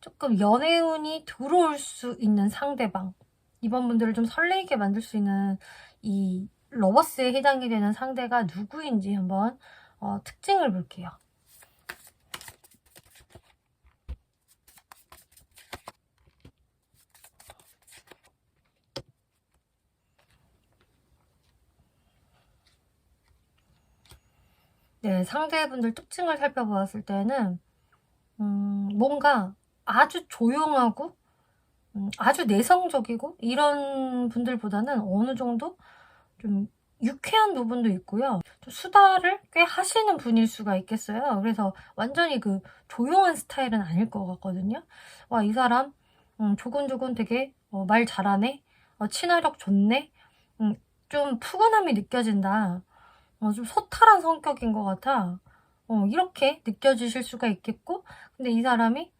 조금 연애운이 들어올 수 있는 상대방, 2번 분들을 좀 설레게 만들 수 있는 이 러버스에 해당이 되는 상대가 누구인지 한번 특징을 볼게요. 네, 상대분들 특징을 살펴보았을 때는 뭔가 아주 조용하고 아주 내성적이고 이런 분들보다는 어느 정도 좀 유쾌한 부분도 있고요. 좀 수다를 꽤 하시는 분일 수가 있겠어요. 그래서 완전히 그 조용한 스타일은 아닐 것 같거든요. 와, 이 사람 조곤조곤 되게 말 잘하네, 친화력 좋네, 좀 푸근함이 느껴진다, 좀 소탈한 성격인 것 같아, 이렇게 느껴지실 수가 있겠고, 근데 이 사람이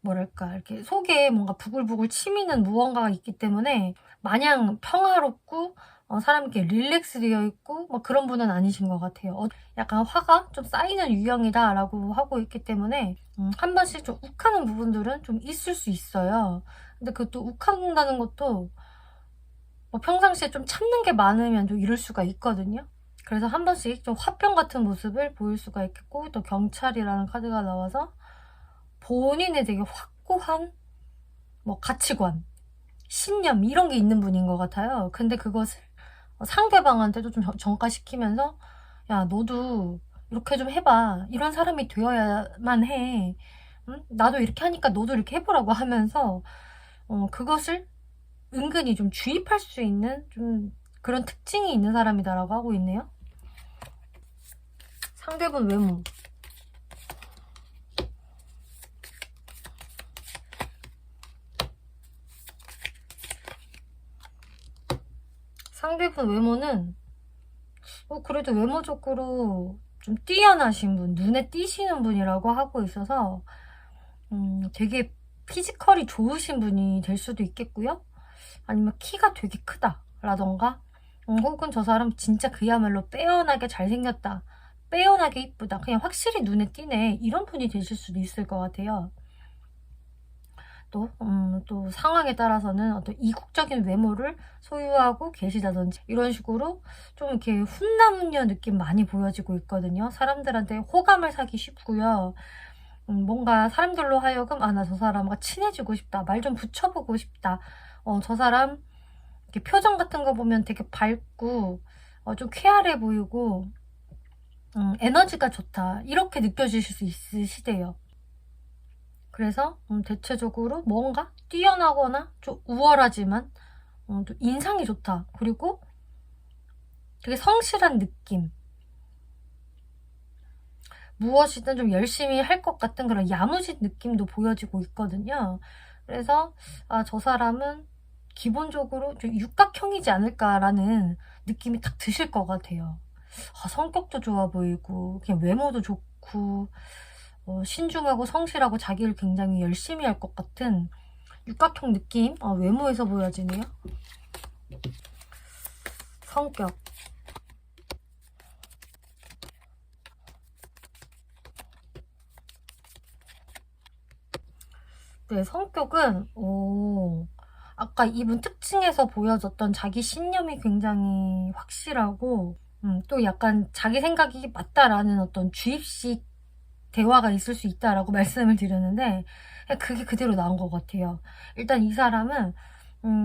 뭐랄까, 이렇게 속에 뭔가 부글부글 치미는 무언가가 있기 때문에 마냥 평화롭고 사람이 이렇게 릴렉스 되어 있고 뭐 그런 분은 아니신 것 같아요. 약간 화가 좀 쌓이는 유형이다라고 하고 있기 때문에 한 번씩 좀 욱하는 부분들은 좀 있을 수 있어요. 근데 그것도 욱한다는 것도 뭐 평상시에 좀 참는 게 많으면 좀 이럴 수가 있거든요. 그래서 한 번씩 좀 화병 같은 모습을 보일 수가 있겠고, 또 경찰이라는 카드가 나와서 본인의 되게 확고한 뭐 가치관, 신념 이런 게 있는 분인 것 같아요. 근데 그것을 상대방한테도 좀 전가시키면서, 야, 너도 이렇게 좀 해봐, 이런 사람이 되어야만 해, 응? 나도 이렇게 하니까 너도 이렇게 해보라고 하면서 그것을 은근히 좀 주입할 수 있는 좀 그런 특징이 있는 사람이다라고 하고 있네요. 상대분 외모. 상대분 외모는 그래도 외모적으로 좀 뛰어나신 분, 눈에 띄시는 분이라고 하고 있어서 되게 피지컬이 좋으신 분이 될 수도 있겠고요. 아니면 키가 되게 크다라던가, 혹은 저 사람 진짜 그야말로 빼어나게 잘생겼다, 빼어나게 이쁘다, 그냥 확실히 눈에 띄네, 이런 분이 되실 수도 있을 것 같아요. 또 상황에 따라서는 어떤 이국적인 외모를 소유하고 계시다든지 이런 식으로 좀 이렇게 훈남훈녀 느낌 많이 보여지고 있거든요. 사람들한테 호감을 사기 쉽고요. 뭔가 사람들로 하여금 나 저 사람과 친해지고 싶다, 말 좀 붙여보고 싶다, 저 사람 이렇게 표정 같은 거 보면 되게 밝고 좀 쾌활해 보이고 에너지가 좋다, 이렇게 느껴지실 수 있으시대요. 그래서 대체적으로 뭔가 뛰어나거나 좀 우월하지만 또 인상이 좋다, 그리고 되게 성실한 느낌, 무엇이든 좀 열심히 할 것 같은 그런 야무진 느낌도 보여지고 있거든요. 그래서 저 사람은 기본적으로 좀 육각형이지 않을까라는 느낌이 딱 드실 것 같아요. 성격도 좋아 보이고 그냥 외모도 좋고 신중하고 성실하고 자기를 굉장히 열심히 할 것 같은 육각형 느낌, 외모에서 보여지네요. 성격. 네, 성격은 아까 이분 특징에서 보여졌던 자기 신념이 굉장히 확실하고, 또 약간 자기 생각이 맞다라는 어떤 주입식 대화가 있을 수 있다라고 말씀을 드렸는데, 그게 그대로 나온 것 같아요. 일단 이 사람은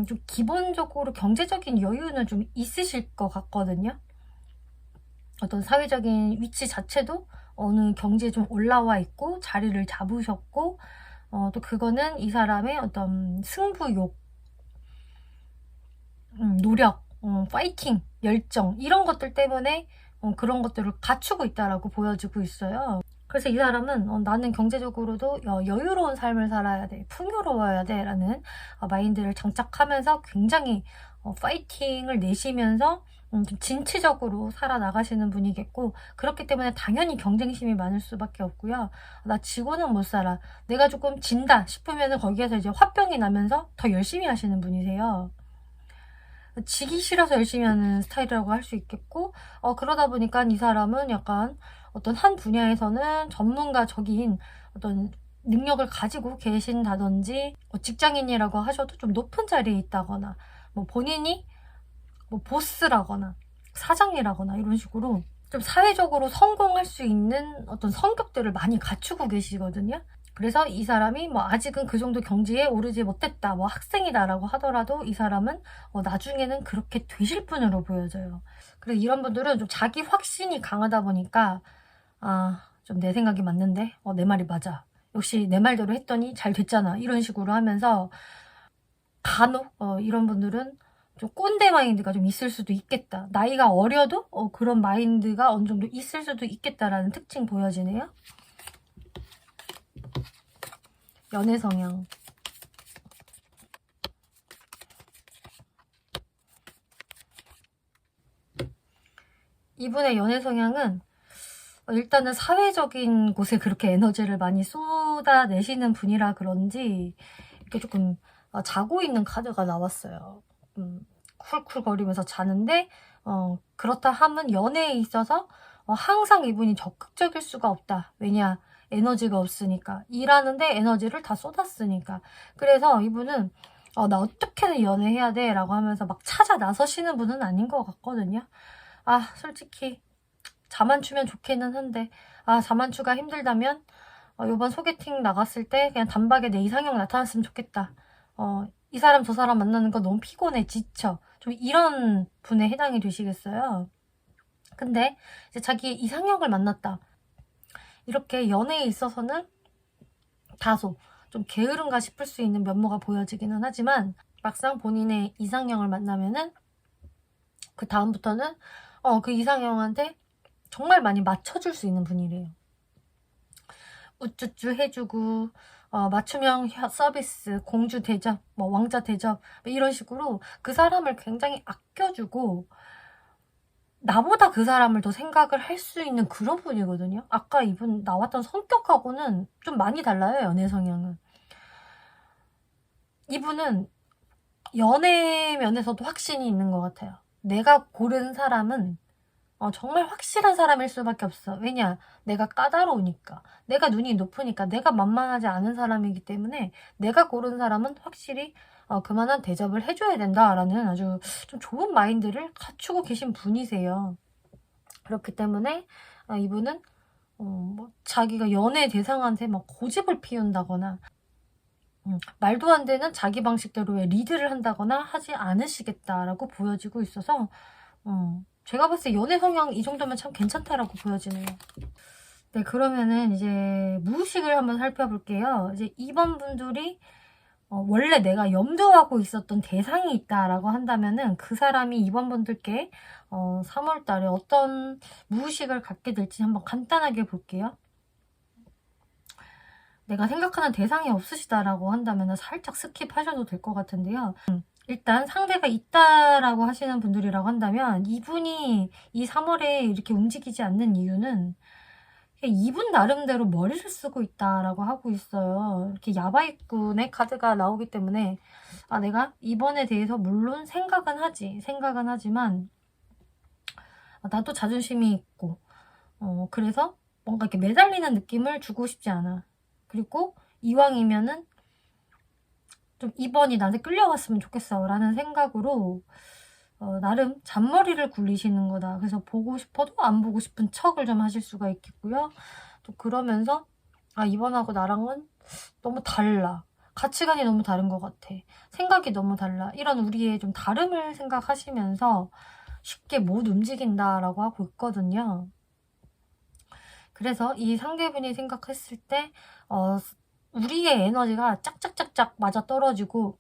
좀 기본적으로 경제적인 여유는 좀 있으실 것 같거든요. 어떤 사회적인 위치 자체도 어느 경제에 좀 올라와 있고 자리를 잡으셨고, 또 그거는 이 사람의 어떤 승부욕, 노력, 파이팅, 열정 이런 것들 때문에 그런 것들을 갖추고 있다라고 보여지고 있어요. 그래서 이 사람은 나는 경제적으로도 여유로운 삶을 살아야 돼, 풍요로워야 돼 라는 마인드를 장착하면서 굉장히 파이팅을 내시면서 좀 진취적으로 살아나가시는 분이겠고, 그렇기 때문에 당연히 경쟁심이 많을 수밖에 없고요. 나 지고는 못 살아, 내가 조금 진다 싶으면 거기에서 이제 화병이 나면서 더 열심히 하시는 분이세요. 지기 싫어서 열심히 하는 스타일이라고 할 수 있겠고, 그러다 보니까 이 사람은 약간 어떤 한 분야에서는 전문가적인 어떤 능력을 가지고 계신다든지, 직장인이라고 하셔도 좀 높은 자리에 있다거나, 뭐 본인이 뭐 보스라거나 사장이라거나 이런 식으로 좀 사회적으로 성공할 수 있는 어떤 성격들을 많이 갖추고 계시거든요. 그래서 이 사람이 뭐 아직은 그 정도 경지에 오르지 못했다, 뭐 학생이다라고 하더라도 이 사람은 나중에는 그렇게 되실 분으로 보여져요. 그래서 이런 분들은 좀 자기 확신이 강하다 보니까 좀 내 생각이 맞는데 내 말이 맞아, 역시 내 말대로 했더니 잘 됐잖아, 이런 식으로 하면서 간혹 이런 분들은 좀 꼰대 마인드가 좀 있을 수도 있겠다. 나이가 어려도 그런 마인드가 어느 정도 있을 수도 있겠다라는 특징 보여지네요. 연애 성향. 이분의 연애 성향은 일단은 사회적인 곳에 그렇게 에너지를 많이 쏟아내시는 분이라 그런지 이렇게 조금 자고 있는 카드가 나왔어요. 쿨쿨거리면서 자는데 그렇다 함은 연애에 있어서 항상 이분이 적극적일 수가 없다. 왜냐? 에너지가 없으니까. 일하는데 에너지를 다 쏟았으니까. 그래서 이분은 나 어떻게든 연애해야 돼 라고 하면서 막 찾아 나서시는 분은 아닌 것 같거든요. 솔직히 자만추면 좋기는 한데 자만추가 힘들다면 요번 소개팅 나갔을 때 그냥 단박에 내 이상형 나타났으면 좋겠다. 이 사람 저 사람 만나는 거 너무 피곤해, 지쳐. 좀 이런 분에 해당이 되시겠어요. 근데 이제 자기의 이상형을 만났다. 이렇게 연애에 있어서는 다소 좀 게으른가 싶을 수 있는 면모가 보여지기는 하지만 막상 본인의 이상형을 만나면은 그 다음부터는 그 이상형한테 정말 많이 맞춰줄 수 있는 분이래요. 우쭈쭈 해주고 맞춤형 서비스, 공주 대접, 뭐 왕자 대접 뭐 이런 식으로 그 사람을 굉장히 아껴주고 나보다 그 사람을 더 생각을 할 수 있는 그런 분이거든요. 아까 이분 나왔던 성격하고는 좀 많이 달라요, 연애 성향은. 이분은 연애 면에서도 확신이 있는 것 같아요. 내가 고른 사람은 정말 확실한 사람일 수밖에 없어. 왜냐? 내가 까다로우니까. 내가 눈이 높으니까. 내가 만만하지 않은 사람이기 때문에 내가 고른 사람은 확실히 그만한 대접을 해줘야 된다라는 아주 좀 좋은 마인드를 갖추고 계신 분이세요. 그렇기 때문에 이분은 뭐 자기가 연애 대상한테 막 고집을 피운다거나 말도 안 되는 자기 방식대로의 리드를 한다거나 하지 않으시겠다라고 보여지고 있어서 제가 봤을 때 연애 성향 이 정도면 참 괜찮다라고 보여지네요. 네, 그러면은 이제 무의식을 한번 살펴볼게요. 이제 2번 분들이 원래 내가 염두하고 있었던 대상이 있다라고 한다면은 그 사람이 2번 분들께 3월 달에 어떤 무의식을 갖게 될지 한번 간단하게 볼게요. 내가 생각하는 대상이 없으시다라고 한다면 살짝 스킵하셔도 될 것 같은데요. 일단 상대가 있다라고 하시는 분들이라고 한다면 이분이 이 3월에 이렇게 움직이지 않는 이유는 이분 나름대로 머리를 쓰고 있다라고 하고 있어요. 이렇게 야바이꾼의 카드가 나오기 때문에 내가 이번에 대해서 물론 생각은 하지만 나도 자존심이 있고 그래서 뭔가 이렇게 매달리는 느낌을 주고 싶지 않아. 그리고 이왕이면은 좀 이번이 나한테 끌려왔으면 좋겠어 라는 생각으로 나름 잔머리를 굴리시는 거다. 그래서 보고 싶어도 안 보고 싶은 척을 좀 하실 수가 있겠고요. 또 그러면서 이번하고 나랑은 너무 달라. 가치관이 너무 다른 것 같아. 생각이 너무 달라. 이런 우리의 좀 다름을 생각하시면서 쉽게 못 움직인다라고 하고 있거든요. 그래서 이 상대분이 생각했을 때 우리의 에너지가 짝짝짝짝 맞아 떨어지고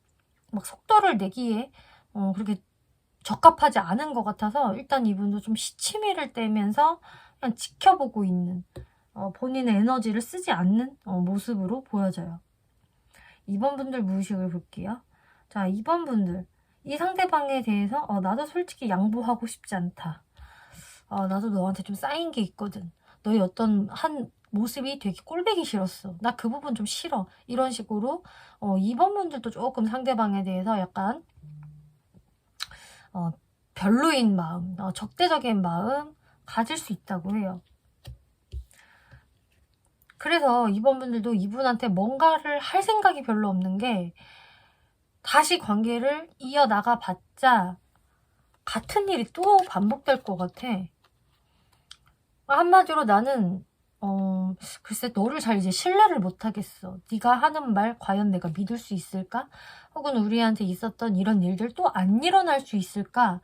막 속도를 내기에 그렇게 적합하지 않은 것 같아서 일단 이분도 좀 시치미를 떼면서 그냥 지켜보고 있는 본인의 에너지를 쓰지 않는 모습으로 보여져요. 2번 분들 무의식을 볼게요. 자, 2번 분들 이 상대방에 대해서 나도 솔직히 양보하고 싶지 않다. 나도 너한테 좀 쌓인 게 있거든. 너의 어떤 한 모습이 되게 꼴보기 싫었어. 나 그 부분 좀 싫어. 이런 식으로 2번 분들도 조금 상대방에 대해서 약간 별로인 마음, 적대적인 마음 가질 수 있다고 해요. 그래서 이번 분들도 이분한테 뭔가를 할 생각이 별로 없는 게, 다시 관계를 이어나가 봤자 같은 일이 또 반복될 것 같아. 한마디로 나는 글쎄 너를 잘 이제 신뢰를 못하겠어. 네가 하는 말 과연 내가 믿을 수 있을까? 혹은 우리한테 있었던 이런 일들 또 안 일어날 수 있을까?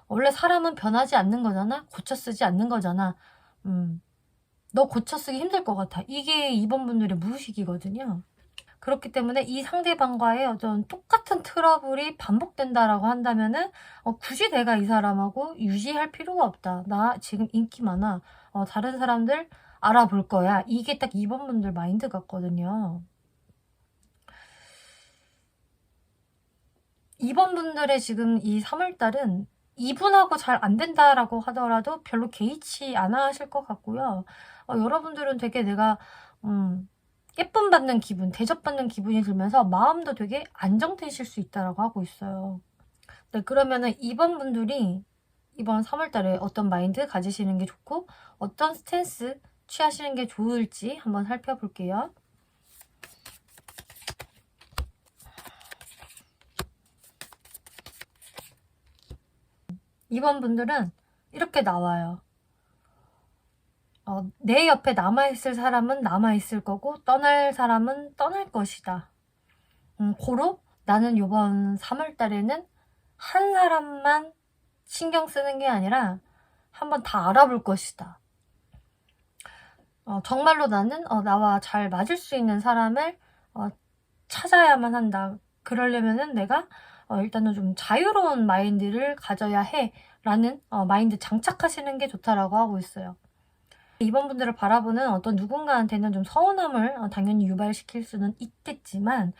원래 사람은 변하지 않는 거잖아? 고쳐 쓰지 않는 거잖아. 너 고쳐 쓰기 힘들 것 같아. 이게 이번 분들의 무의식이거든요. 그렇기 때문에 이 상대방과의 어떤 똑같은 트러블이 반복된다라고 한다면은 굳이 내가 이 사람하고 유지할 필요가 없다. 나 지금 인기 많아. 다른 사람들 알아볼 거야. 이게 딱 이번 분들 마인드 같거든요. 이번 분들의 지금 이 3월달은 이분하고 잘 안 된다라고 하더라도 별로 개의치 않아 하실 것 같고요. 여러분들은 되게 내가 예쁨 받는 기분, 대접받는 기분이 들면서 마음도 되게 안정되실 수 있다라고 하고 있어요. 네, 그러면은 이번 분들이 이번 3월달에 어떤 마인드 가지시는 게 좋고 어떤 스탠스 취하시는 게 좋을지 한번 살펴볼게요. 이번 분들은 이렇게 나와요. 내 옆에 남아있을 사람은 남아있을 거고 떠날 사람은 떠날 것이다. 고로 나는 이번 3월달에는 한 사람만 신경 쓰는 게 아니라 한번 다 알아볼 것이다. 정말로 나는 나와 잘 맞을 수 있는 사람을 찾아야만 한다. 그러려면은 내가 일단은 좀 자유로운 마인드를 가져야 해 라는 마인드 장착하시는 게 좋다라고 하고 있어요. 이번 분들을 바라보는 어떤 누군가한테는 좀 서운함을 당연히 유발시킬 수는 있겠지만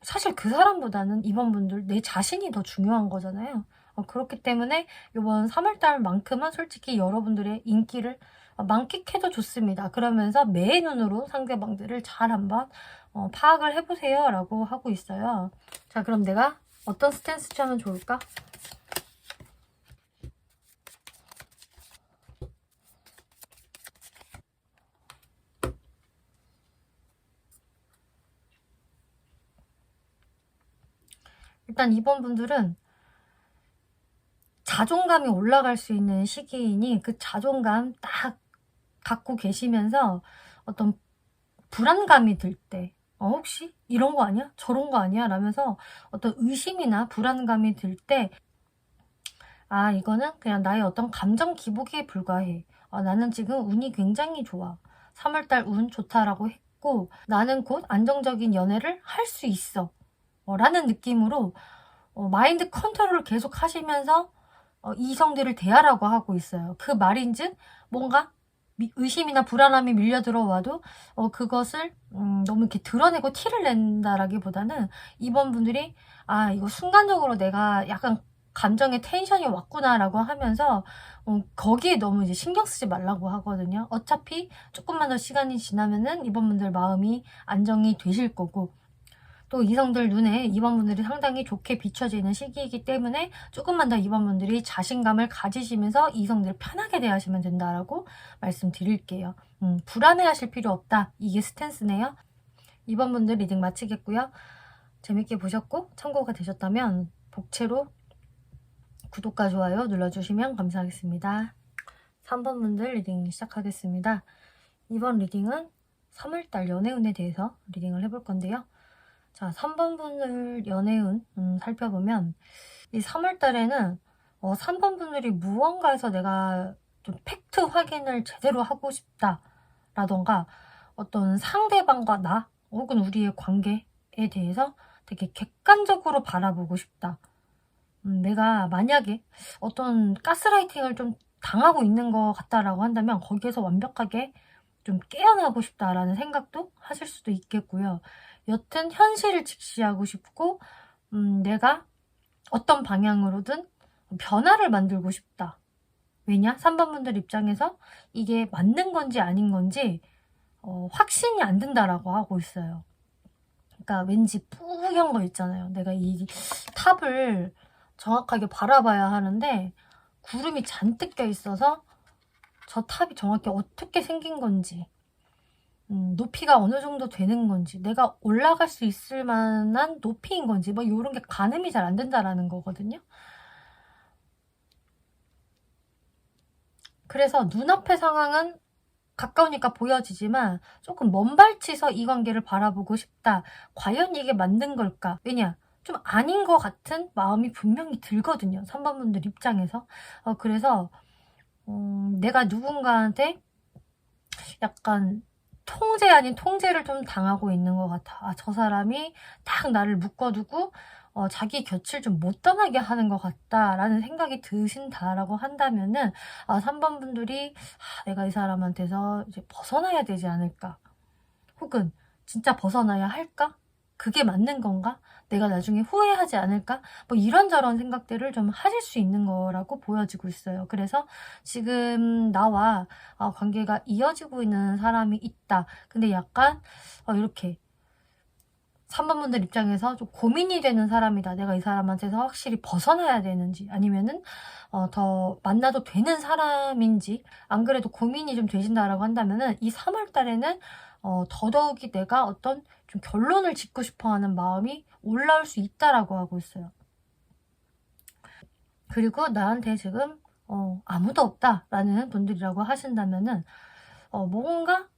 사실 그 사람보다는 이번 분들 내 자신이 더 중요한 거잖아요. 그렇기 때문에 이번 3월달만큼은 솔직히 여러분들의 인기를 만끽해도 좋습니다. 그러면서 매의 눈으로 상대방들을 잘 한번 파악을 해보세요 라고 하고 있어요. 자, 그럼 내가 어떤 스탠스 취하면 좋을까? 일단 이번 분들은 자존감이 올라갈 수 있는 시기이니 그 자존감 딱 갖고 계시면서 어떤 불안감이 들 때 혹시 이런 거 아니야? 저런 거 아니야? 라면서 어떤 의심이나 불안감이 들 때 이거는 그냥 나의 어떤 감정 기복에 불과해. 나는 지금 운이 굉장히 좋아. 3월달 운 좋다라고 했고 나는 곧 안정적인 연애를 할 수 있어. 라는 느낌으로 마인드 컨트롤을 계속 하시면서 이성들을 대하라고 하고 있어요. 그 말인즉 뭔가 의심이나 불안함이 밀려 들어와도 그것을 너무 이렇게 드러내고 티를 낸다라기보다는 이번 분들이 이거 순간적으로 내가 약간 감정에 텐션이 왔구나라고 하면서 거기에 너무 이제 신경 쓰지 말라고 하거든요. 어차피 조금만 더 시간이 지나면은 이번 분들 마음이 안정이 되실 거고 또 이성들 눈에 이번 분들이 상당히 좋게 비춰지는 시기이기 때문에 조금만 더 이번 분들이 자신감을 가지시면서 이성들을 편하게 대하시면 된다라고 말씀드릴게요. 불안해하실 필요 없다. 이게 스탠스네요. 이번 분들 리딩 마치겠고요. 재밌게 보셨고 참고가 되셨다면 복채로 구독과 좋아요 눌러주시면 감사하겠습니다. 3번 분들 리딩 시작하겠습니다. 이번 리딩은 3월달 연애운에 대해서 리딩을 해볼 건데요. 자, 3번 분들 연애운 살펴보면 이 3월달에는 3번 분들이 무언가에서 내가 좀 팩트 확인을 제대로 하고 싶다 라던가 어떤 상대방과 나 혹은 우리의 관계에 대해서 되게 객관적으로 바라보고 싶다. 내가 만약에 어떤 가스라이팅을 좀 당하고 있는 것 같다라고 한다면 거기에서 완벽하게 좀 깨어나고 싶다라는 생각도 하실 수도 있겠고요. 여튼 현실을 직시하고 싶고 내가 어떤 방향으로든 변화를 만들고 싶다. 왜냐? 3번 분들 입장에서 이게 맞는 건지 아닌 건지 확신이 안 든다라고 하고 있어요. 그러니까 왠지 뿌연 거 있잖아요. 내가 이 탑을 정확하게 바라봐야 하는데 구름이 잔뜩 껴 있어서 저 탑이 정확히 어떻게 생긴 건지, 높이가 어느 정도 되는 건지, 내가 올라갈 수 있을 만한 높이인 건지, 뭐 이런 게 가늠이 잘 안 된다라는 거거든요. 그래서 눈앞의 상황은 가까우니까 보여지지만 조금 먼 발치서 이 관계를 바라보고 싶다. 과연 이게 맞는 걸까? 왜냐? 좀 아닌 것 같은 마음이 분명히 들거든요. 3번 분들 입장에서. 그래서 내가 누군가한테 약간 통제 아닌 통제를 좀 당하고 있는 것 같아. 저 사람이 딱 나를 묶어두고 자기 곁을 좀 못 떠나게 하는 것 같다라는 생각이 드신다라고 한다면은 3번 분들이 내가 이 사람한테서 이제 벗어나야 되지 않을까? 혹은 진짜 벗어나야 할까? 그게 맞는 건가? 내가 나중에 후회하지 않을까? 뭐 이런저런 생각들을 좀 하실 수 있는 거라고 보여지고 있어요. 그래서 지금 나와 관계가 이어지고 있는 사람이 있다. 근데 약간 이렇게 3번 분들 입장에서 좀 고민이 되는 사람이다. 내가 이 사람한테서 확실히 벗어나야 되는지, 아니면은 더 만나도 되는 사람인지, 안 그래도 고민이 좀 되신다라고 한다면은 이 3월 달에는 더더욱이 내가 어떤 좀 결론을 짓고 싶어 하는 마음이 올라올 수 있다라고 하고 있어요. 그리고 나한테 지금 아무도 없다라는 분들이라고 하신다면은 뭔가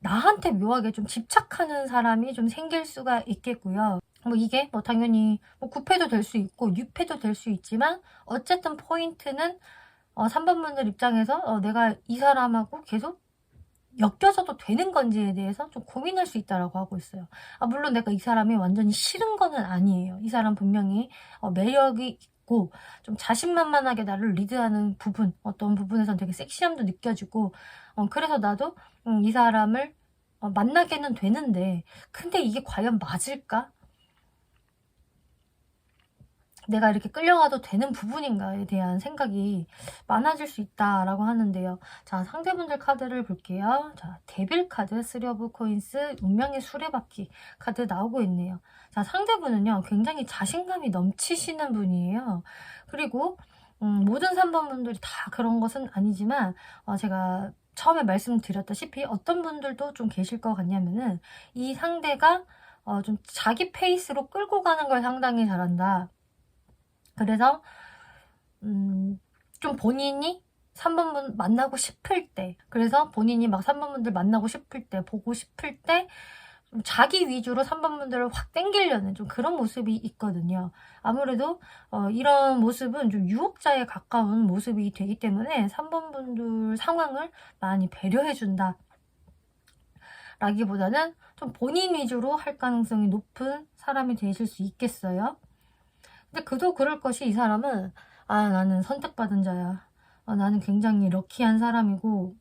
나한테 묘하게 좀 집착하는 사람이 좀 생길 수가 있겠고요. 뭐 이게 뭐 당연히 뭐 구패도 될 수 있고 6패도 될 수 있지만 어쨌든 포인트는 3번 분들 입장에서 내가 이 사람하고 계속 엮여져도 되는 건지에 대해서 좀 고민할 수 있다라고 하고 있어요. 물론 내가 이 사람이 완전히 싫은 거는 아니에요. 이 사람 분명히 매력이 있고 좀 자신만만하게 나를 리드하는 부분, 어떤 부분에선 되게 섹시함도 느껴지고 그래서 나도 이 사람을 만나게는 되는데, 근데 이게 과연 맞을까? 내가 이렇게 끌려가도 되는 부분인가에 대한 생각이 많아질 수 있다라고 하는데요. 자, 상대분들 카드를 볼게요. 자, 데빌 카드, 3 오브 코인스, 운명의 수레바퀴 카드 나오고 있네요. 자, 상대분은요, 굉장히 자신감이 넘치시는 분이에요. 그리고 모든 3번 분들이 다 그런 것은 아니지만 제가 처음에 말씀드렸다시피 어떤 분들도 좀 계실 것 같냐면은 이 상대가 좀 자기 페이스로 끌고 가는 걸 상당히 잘한다. 그래서 좀 본인이 3번 분 만나고 싶을 때, 그래서 본인이 막 3번 분들 만나고 싶을 때, 보고 싶을 때 좀 자기 위주로 3번 분들을 확 땡기려는 좀 그런 모습이 있거든요. 아무래도 이런 모습은 좀 유혹자에 가까운 모습이 되기 때문에 3번 분들 상황을 많이 배려해준다 라기보다는 좀 본인 위주로 할 가능성이 높은 사람이 되실 수 있겠어요. 근데 그도 그럴 것이, 이 사람은 나는 선택받은 자야. 나는 굉장히 럭키한 사람이고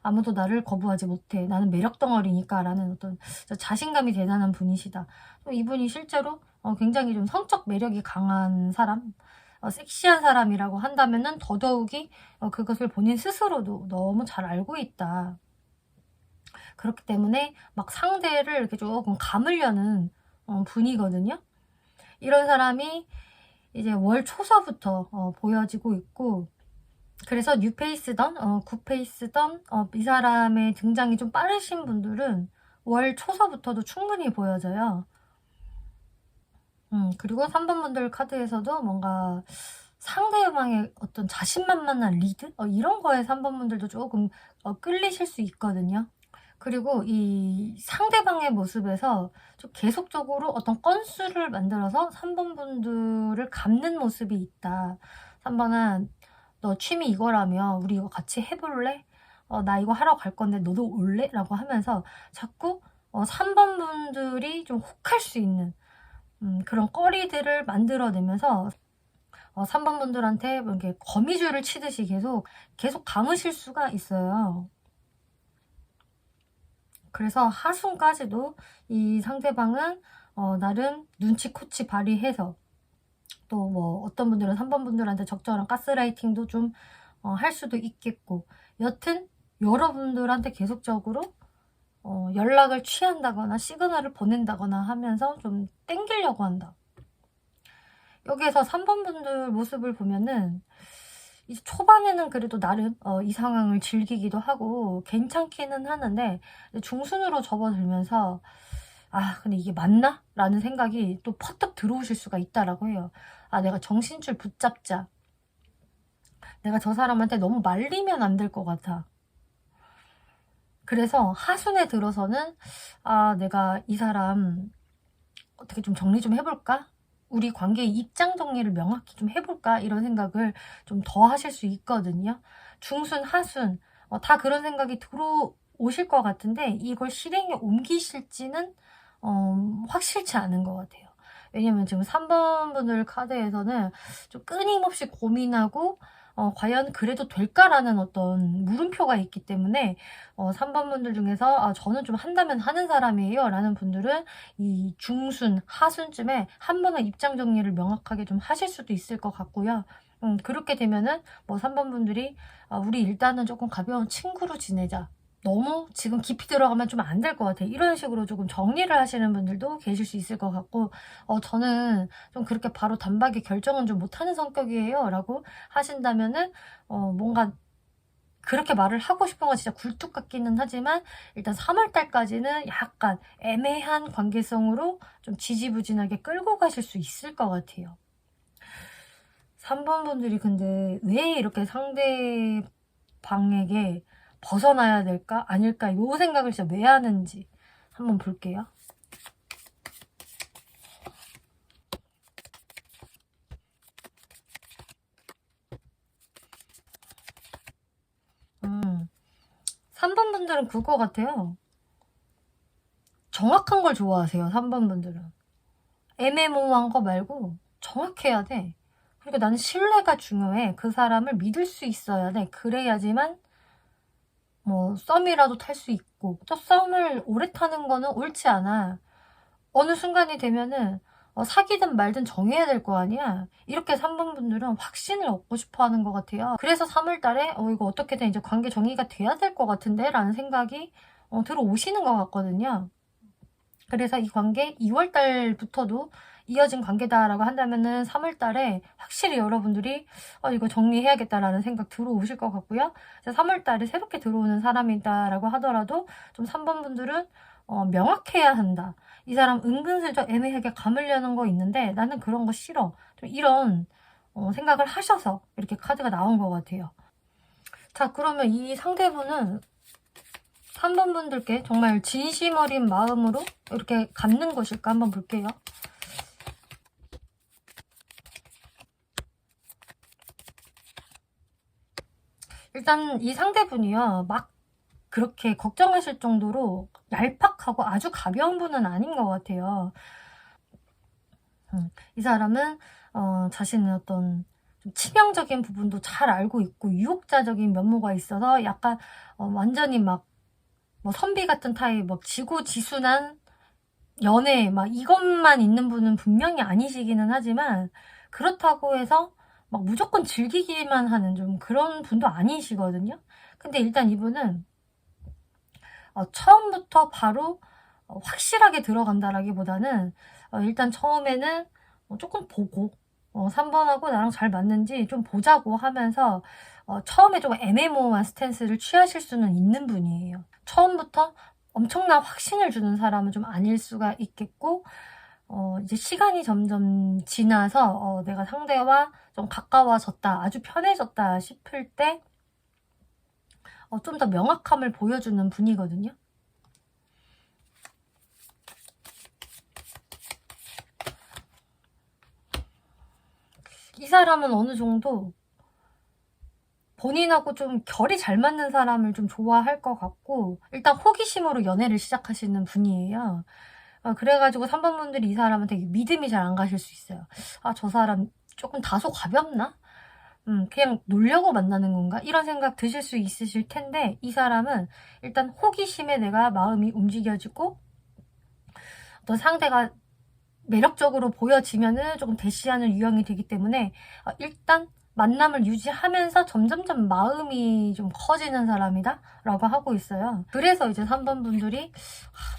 아무도 나를 거부하지 못해. 나는 매력 덩어리니까 라는 어떤 자신감이 대단한 분이시다. 또 이분이 실제로 굉장히 좀 성적 매력이 강한 사람, 섹시한 사람이라고 한다면은 더더욱이 그것을 본인 스스로도 너무 잘 알고 있다. 그렇기 때문에 막 상대를 이렇게 조금 감으려는 분이거든요. 이런 사람이 이제 월 초서부터 보여지고 있고, 그래서 뉴페이스던 9페이스던 이 사람의 등장이 좀 빠르신 분들은 월 초서부터도 충분히 보여져요. 그리고 3번 분들 카드에서도 뭔가 상대방의 어떤 자신만만한 리드? 이런 거에 3번 분들도 조금 끌리실 수 있거든요. 그리고 이 상대방의 모습에서 좀 계속적으로 어떤 건수를 만들어서 3번 분들을 감는 모습이 있다. 3번은 너 취미 이거라며 우리 이거 같이 해볼래? 나 이거 하러 갈 건데 너도 올래? 라고 하면서 자꾸 3번 분들이 좀 혹할 수 있는 그런 거리들을 만들어내면서 3번 분들한테 뭐 이렇게 거미줄을 치듯이 계속 감으실 수가 있어요. 그래서 하순까지도 이 상대방은 나름 눈치 코치 발휘해서, 또 뭐 어떤 분들은 3번 분들한테 적절한 가스라이팅도 좀 할 수도 있겠고, 여튼 여러분들한테 계속적으로 연락을 취한다거나 시그널을 보낸다거나 하면서 좀 땡기려고 한다. 여기에서 3번 분들 모습을 보면은 이제 초반에는 그래도 나름 이 상황을 즐기기도 하고 괜찮기는 하는데 중순으로 접어들면서 아 근데 이게 맞나? 라는 생각이 또 퍼뜩 들어오실 수가 있다라고 해요. 아 내가 정신줄 붙잡자. 내가 저 사람한테 너무 말리면 안 될 것 같아. 그래서 하순에 들어서는 아 내가 이 사람 어떻게 좀 정리 좀 해볼까? 우리 관계의 입장 정리를 명확히 좀 해볼까? 이런 생각을 좀 더 하실 수 있거든요. 중순, 하순 다 그런 생각이 들어오실 것 같은데 이걸 실행에 옮기실지는 확실치 않은 것 같아요. 왜냐면 지금 3번 분들 카드에서는 좀 끊임없이 고민하고 과연 그래도 될까라는 어떤 물음표가 있기 때문에 3번 분들 중에서 아, 저는 좀 한다면 하는 사람이에요 라는 분들은 이 중순, 하순쯤에 한 번은 입장 정리를 명확하게 좀 하실 수도 있을 것 같고요. 그렇게 되면은 뭐 3번 분들이 아, 우리 일단은 조금 가벼운 친구로 지내자. 너무 지금 깊이 들어가면 좀 안 될 것 같아. 이런 식으로 조금 정리를 하시는 분들도 계실 수 있을 것 같고, 저는 좀 그렇게 바로 단박에 결정은 좀 못하는 성격이에요. 라고 하신다면은, 뭔가 그렇게 말을 하고 싶은 건 진짜 굴뚝 같기는 하지만, 일단 3월달까지는 약간 애매한 관계성으로 좀 지지부진하게 끌고 가실 수 있을 것 같아요. 3번 분들이 근데 왜 이렇게 상대방에게 벗어나야 될까? 아닐까? 요 생각을 진짜 왜 하는지 한번 볼게요. 음, 3번 분들은 그거 같아요. 정확한 걸 좋아하세요, 3번 분들은. 애매모호한 거 말고 정확해야 돼. 그리고 나는 신뢰가 중요해. 그 사람을 믿을 수 있어야 돼. 그래야지만 뭐 썸이라도 탈 수 있고. 또 썸을 오래 타는 거는 옳지 않아. 어느 순간이 되면은 사귀든 말든 정해야 될 거 아니야. 이렇게 3번 분들은 확신을 얻고 싶어 하는 것 같아요. 그래서 3월 달에 이거 어떻게든 이제 관계 정리가 돼야 될 것 같은데 라는 생각이 들어오시는 것 같거든요. 그래서 이 관계 2월 달부터도 이어진 관계다라고 한다면은 3월 달에 확실히 여러분들이 이거 정리해야겠다라는 생각 들어오실 것 같고요. 3월 달에 새롭게 들어오는 사람이다라고 하더라도 좀 3번 분들은 명확해야 한다. 이 사람 은근슬쩍 애매하게 감으려는 거 있는데 나는 그런 거 싫어. 좀 이런 생각을 하셔서 이렇게 카드가 나온 것 같아요. 자, 그러면 이 상대분은 3번 분들께 정말 진심 어린 마음으로 이렇게 갚는 것일까 한번 볼게요. 일단 이 상대분이요. 막 그렇게 걱정하실 정도로 얄팍하고 아주 가벼운 분은 아닌 것 같아요. 이 사람은 자신의 어떤 좀 치명적인 부분도 잘 알고 있고 유혹자적인 면모가 있어서 약간 완전히 막 뭐 선비 같은 타입, 막 지고지순한 연애 막 이것만 있는 분은 분명히 아니시기는 하지만 그렇다고 해서 막 무조건 즐기기만 하는 좀 그런 분도 아니시거든요. 근데 일단 이분은 처음부터 바로 확실하게 들어간다라기보다는 일단 처음에는 조금 보고 3번하고 나랑 잘 맞는지 좀 보자고 하면서 처음에 좀 애매모호한 스탠스를 취하실 수는 있는 분이에요. 처음부터 엄청난 확신을 주는 사람은 좀 아닐 수가 있겠고 이제 시간이 점점 지나서 내가 상대와 좀 가까워졌다, 아주 편해졌다 싶을 때 좀 더 명확함을 보여주는 분이거든요. 이 사람은 어느 정도 본인하고 좀 결이 잘 맞는 사람을 좀 좋아할 것 같고 일단 호기심으로 연애를 시작하시는 분이에요. 그래가지고 3번 분들이 이 사람한테 믿음이 잘 안 가실 수 있어요. 아, 저 사람 조금 다소 가볍나? 그냥 놀려고 만나는 건가? 이런 생각 드실 수 있으실 텐데 이 사람은 일단 호기심에 내가 마음이 움직여지고 어떤 상대가 매력적으로 보여지면은 조금 대시하는 유형이 되기 때문에 일단 만남을 유지하면서 점점점 마음이 좀 커지는 사람이다 라고 하고 있어요. 그래서 이제 3번 분들이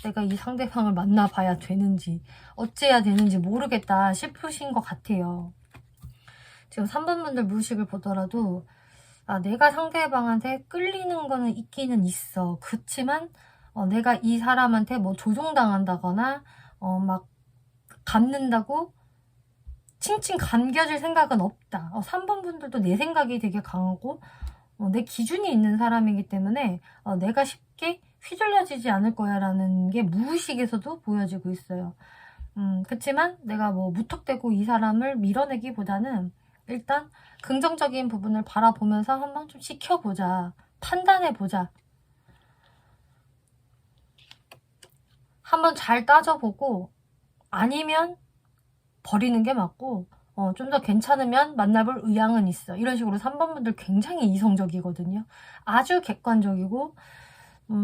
내가 이 상대방을 만나봐야 되는지 어째야 되는지 모르겠다 싶으신 것 같아요. 지금 3번 분들 무의식을 보더라도 내가 상대방한테 끌리는 거는 있기는 있어. 그렇지만 내가 이 사람한테 뭐 조종당한다거나 막 감는다고 칭칭 감겨질 생각은 없다. 3번 분들도 내 생각이 되게 강하고 내 기준이 있는 사람이기 때문에 내가 쉽게 휘둘려지지 않을 거야 라는 게 무의식에서도 보여지고 있어요. 그렇지만 내가 뭐 무턱대고 이 사람을 밀어내기보다는 일단 긍정적인 부분을 바라보면서 한번 좀 지켜보자. 판단해보자. 한번 잘 따져보고 아니면 버리는 게 맞고 좀 더 괜찮으면 만나볼 의향은 있어. 이런 식으로 3번 분들 굉장히 이성적이거든요. 아주 객관적이고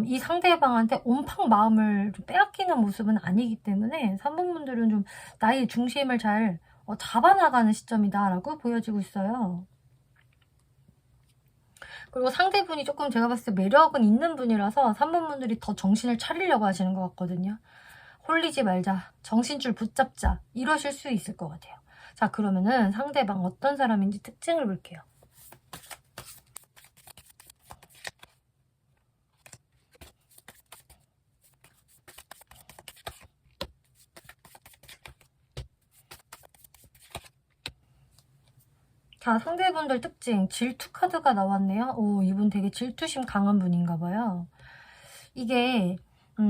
이 상대방한테 온팡 마음을 좀 빼앗기는 모습은 아니기 때문에 3번 분들은 좀 나의 중심을 잘 잡아나가는 시점이다 라고 보여지고 있어요. 그리고 상대분이 조금 제가 봤을 때 매력은 있는 분이라서 3번 분들이 더 정신을 차리려고 하시는 것 같거든요. 홀리지 말자, 정신줄 붙잡자 이러실 수 있을 것 같아요. 자, 그러면은 상대방 어떤 사람인지 특징을 볼게요. 자, 상대분들 특징 질투 카드가 나왔네요. 오, 이분 되게 질투심 강한 분인가 봐요. 이게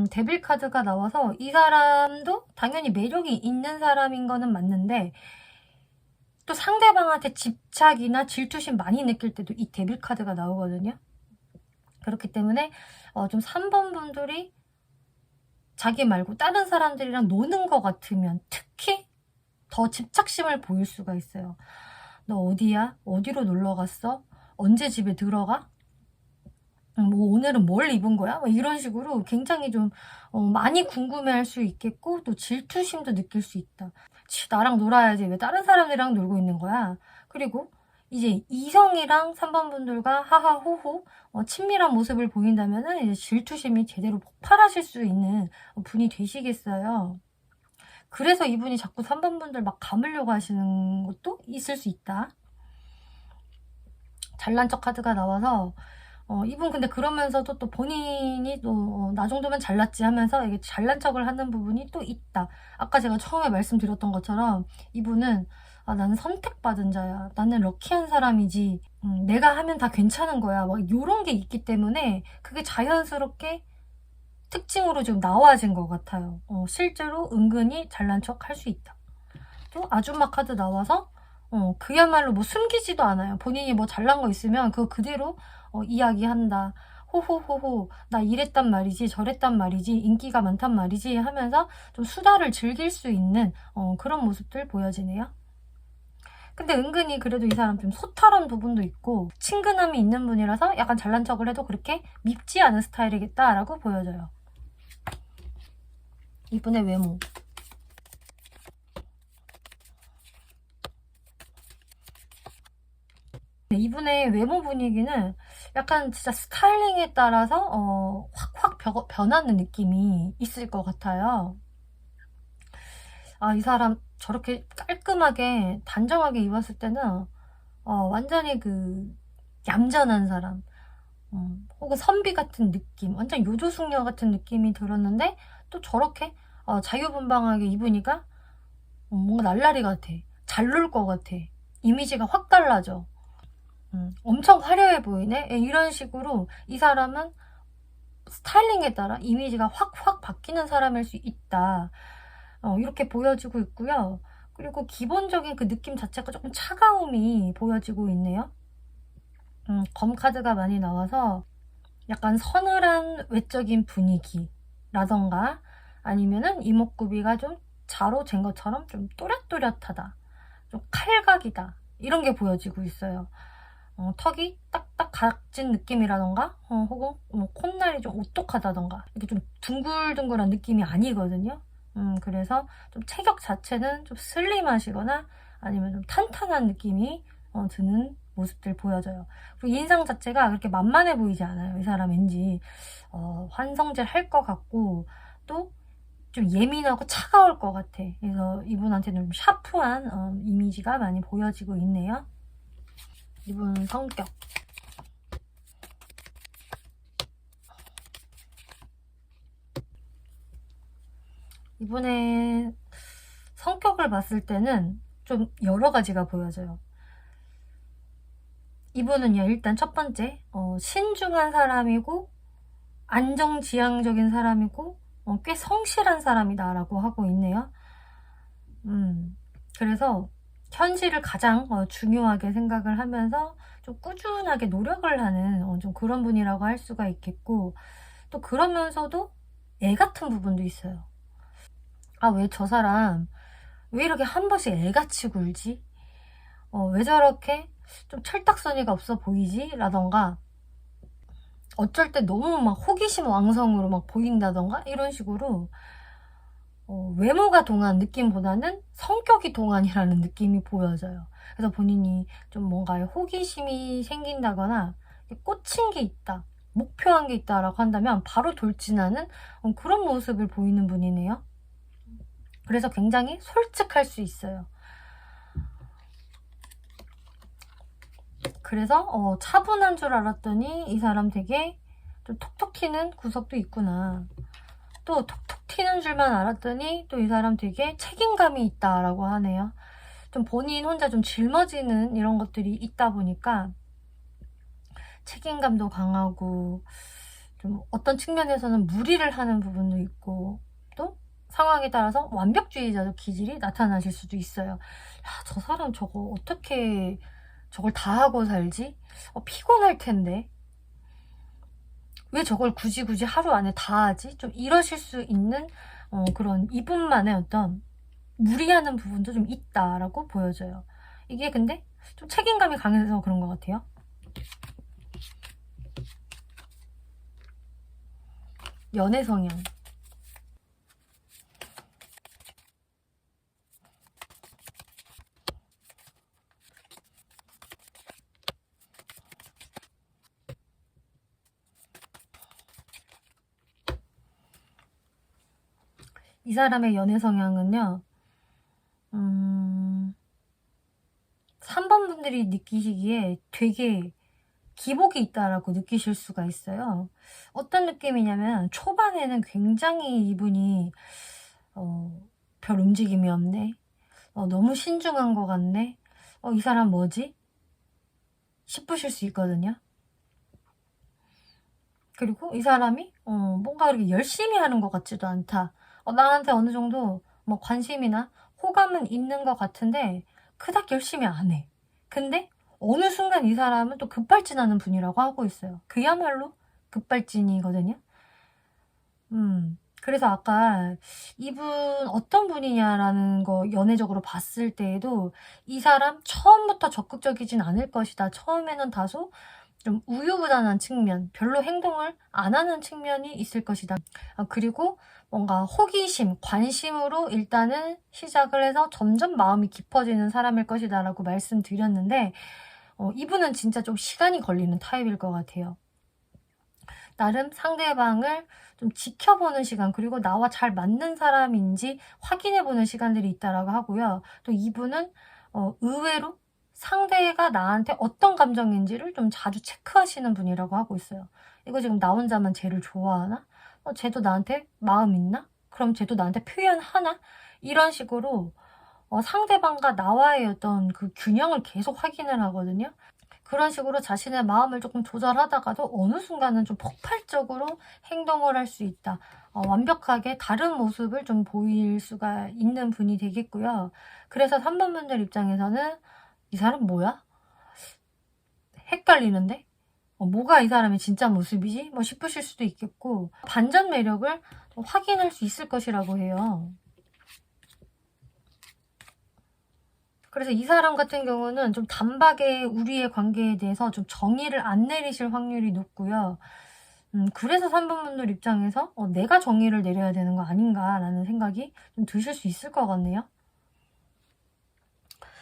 데빌 카드가 나와서 이 사람도 당연히 매력이 있는 사람인 거는 맞는데 또 상대방한테 집착이나 질투심 많이 느낄 때도 이 데빌 카드가 나오거든요. 그렇기 때문에 좀 3번 분들이 자기 말고 다른 사람들이랑 노는 것 같으면 특히 더 집착심을 보일 수가 있어요. 너 어디야? 어디로 놀러 갔어? 언제 집에 들어가? 뭐 오늘은 뭘 입은 거야? 뭐 이런 식으로 굉장히 좀 많이 궁금해할 수 있겠고 또 질투심도 느낄 수 있다. 나랑 놀아야지 왜 다른 사람들이랑 놀고 있는 거야? 그리고 이제 이성이랑 3번 분들과 하하호호 친밀한 모습을 보인다면 이제 질투심이 제대로 폭발하실 수 있는 분이 되시겠어요. 그래서 이분이 자꾸 3번 분들 막 감으려고 하시는 것도 있을 수 있다. 잘난 척 카드가 나와서 이분 근데 그러면서도 또 본인이 또 나 정도면 잘났지 하면서 이게 잘난 척을 하는 부분이 또 있다. 아까 제가 처음에 말씀드렸던 것처럼 이분은 나는 선택받은 자야. 나는 럭키한 사람이지. 내가 하면 다 괜찮은 거야. 막 이런 게 있기 때문에 그게 자연스럽게 특징으로 좀 나와진 것 같아요. 실제로 은근히 잘난 척 할 수 있다. 또 아줌마 카드 나와서 그야말로 뭐 숨기지도 않아요. 본인이 뭐 잘난 거 있으면 그거 그대로 이야기한다. 호호호호 나 이랬단 말이지 저랬단 말이지 인기가 많단 말이지 하면서 좀 수다를 즐길 수 있는 그런 모습들 보여지네요. 근데 은근히 그래도 이 사람 좀 소탈한 부분도 있고 친근함이 있는 분이라서 약간 잘난 척을 해도 그렇게 밉지 않은 스타일이겠다라고 보여져요. 이분의 외모. 이분의 외모 분위기는 약간 진짜 스타일링에 따라서 확확 변하는 느낌이 있을 것 같아요. 이 사람 저렇게 깔끔하게 단정하게 입었을 때는 완전히 그 얌전한 사람 혹은 선비 같은 느낌 완전 요조숙녀 같은 느낌이 들었는데 또 저렇게 자유분방하게 입으니까 뭔가 날라리 같아. 잘 놀 것 같아. 이미지가 확 달라져. 엄청 화려해 보이네? 이런 식으로 이 사람은 스타일링에 따라 이미지가 확확 바뀌는 사람일 수 있다. 이렇게 보여지고 있고요. 그리고 기본적인 그 느낌 자체가 조금 차가움이 보여지고 있네요. 검 카드가 많이 나와서 약간 서늘한 외적인 분위기라던가 아니면은 이목구비가 좀 자로 잰 것처럼 좀 또렷또렷하다. 좀 칼각이다. 이런 게 보여지고 있어요. 턱이 딱딱 각진 느낌이라던가 혹은 뭐 콧날이 좀 오똑하다던가 이렇게 좀 둥글둥글한 느낌이 아니거든요. 그래서 좀 체격 자체는 좀 슬림하시거나 아니면 좀 탄탄한 느낌이 드는 모습들 보여져요. 그리고 인상 자체가 그렇게 만만해 보이지 않아요. 이 사람 왠지 환성질 할 것 같고 또 좀 예민하고 차가울 것 같아. 그래서 이분한테는 좀 샤프한 이미지가 많이 보여지고 있네요. 이분 성격. 이분의 성격을 봤을 때는 좀 여러 가지가 보여져요. 이분은요, 일단 첫 번째, 신중한 사람이고, 안정지향적인 사람이고, 꽤 성실한 사람이다라고 하고 있네요. 그래서 현실을 가장 중요하게 생각을 하면서 좀 꾸준하게 노력을 하는 좀 그런 분이라고 할 수가 있겠고, 또 그러면서도 애 같은 부분도 있어요. 아, 왜 저 사람 왜 이렇게 한 번씩 애같이 굴지? 왜 저렇게 좀 철딱서니가 없어 보이지? 라던가 어쩔 때 너무 막 호기심 왕성으로 막 보인다던가 이런 식으로 외모가 동안 느낌보다는 성격이 동안이라는 느낌이 보여져요. 그래서 본인이 좀 뭔가에 호기심이 생긴다거나 꽂힌 게 있다, 목표한 게 있다라고 한다면 바로 돌진하는 그런 모습을 보이는 분이네요. 그래서 굉장히 솔직할 수 있어요. 그래서 차분한 줄 알았더니 이 사람 되게 좀 톡톡 튀는 구석도 있구나. 또 톡톡 튀는 줄만 알았더니 또 이 사람 되게 책임감이 있다라고 하네요. 좀 본인 혼자 좀 짊어지는 이런 것들이 있다 보니까 책임감도 강하고 좀 어떤 측면에서는 무리를 하는 부분도 있고 또 상황에 따라서 완벽주의자적 기질이 나타나실 수도 있어요. 야, 저 사람 저거 어떻게 저걸 다 하고 살지? 피곤할 텐데. 왜 저걸 굳이 하루 안에 다 하지? 좀 이러실 수 있는 그런 이분만의 어떤 무리하는 부분도 좀 있다라고 보여져요. 이게 근데 좀 책임감이 강해서 그런 것 같아요. 연애 성향. 이 사람의 연애 성향은요. 3번 분들이 느끼시기에 되게 기복이 있다라고 느끼실 수가 있어요. 어떤 느낌이냐면 초반에는 굉장히 이분이 별 움직임이 없네. 너무 신중한 것 같네. 이 사람 뭐지? 싶으실 수 있거든요. 그리고 이 사람이 뭔가 그렇게 열심히 하는 것 같지도 않다. 나한테 어느 정도 뭐 관심이나 호감은 있는 것 같은데 그닥 열심히 안 해. 근데 어느 순간 이 사람은 또 급발진하는 분이라고 하고 있어요. 그야말로 급발진이거든요. 그래서 아까 이분 어떤 분이냐라는 거 연애적으로 봤을 때에도 이 사람 처음부터 적극적이진 않을 것이다. 처음에는 다소 좀 우유부단한 측면, 별로 행동을 안 하는 측면이 있을 것이다. 그리고 뭔가 호기심, 관심으로 일단은 시작을 해서 점점 마음이 깊어지는 사람일 것이다 라고 말씀드렸는데 이분은 진짜 좀 시간이 걸리는 타입일 것 같아요. 나름 상대방을 좀 지켜보는 시간, 그리고 나와 잘 맞는 사람인지 확인해보는 시간들이 있다라고 하고요. 또 이분은 의외로 상대가 나한테 어떤 감정인지를 좀 자주 체크하시는 분이라고 하고 있어요. 이거 지금 나 혼자만 쟤를 좋아하나? 쟤도 나한테 마음 있나? 그럼 쟤도 나한테 표현하나? 이런 식으로 상대방과 나와의 어떤 그 균형을 계속 확인을 하거든요. 그런 식으로 자신의 마음을 조금 조절하다가도 어느 순간은 좀 폭발적으로 행동을 할 수 있다. 완벽하게 다른 모습을 좀 보일 수가 있는 분이 되겠고요. 그래서 3번 분들 입장에서는 이 사람 뭐야? 헷갈리는데? 뭐가 이 사람의 진짜 모습이지? 뭐 싶으실 수도 있겠고 반전 매력을 확인할 수 있을 것이라고 해요. 그래서 이 사람 같은 경우는 좀 단박에 우리의 관계에 대해서 좀 정의를 안 내리실 확률이 높고요. 그래서 3번 분들 입장에서 내가 정의를 내려야 되는 거 아닌가라는 생각이 좀 드실 수 있을 것 같네요.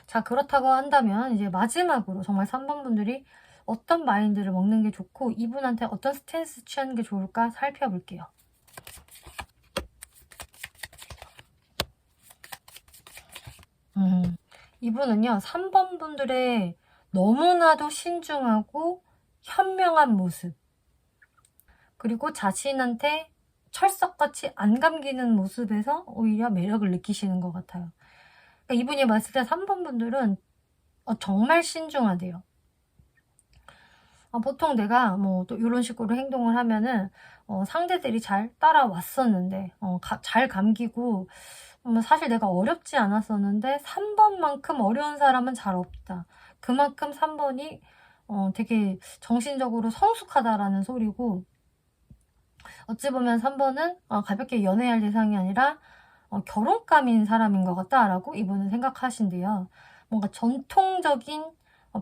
자, 그렇다고 한다면 이제 마지막으로 정말 3번 분들이 어떤 마인드를 먹는 게 좋고 이분한테 어떤 스탠스 취하는 게 좋을까 살펴볼게요. 이분은요, 3번 분들의 너무나도 신중하고 현명한 모습, 그리고 자신한테 철석같이 안 감기는 모습에서 오히려 매력을 느끼시는 것 같아요. 그러니까 이분이 봤을 때 3번 분들은 정말 신중하대요. 보통 내가 뭐 또 이런 식으로 행동을 하면은 상대들이 잘 따라왔었는데 잘 감기고 사실 내가 어렵지 않았었는데 3번만큼 어려운 사람은 잘 없다. 그만큼 3번이 되게 정신적으로 성숙하다라는 소리고, 어찌 보면 3번은 가볍게 연애할 대상이 아니라 결혼감인 사람인 것 같다라고 이분은 생각하신대요. 뭔가 전통적인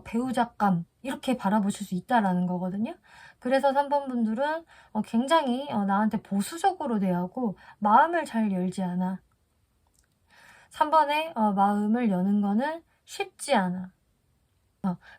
배우자감 이렇게 바라보실 수 있다라는 거거든요. 그래서 3번 분들은 굉장히 나한테 보수적으로 대하고 마음을 잘 열지 않아. 3번의 마음을 여는 거는 쉽지 않아.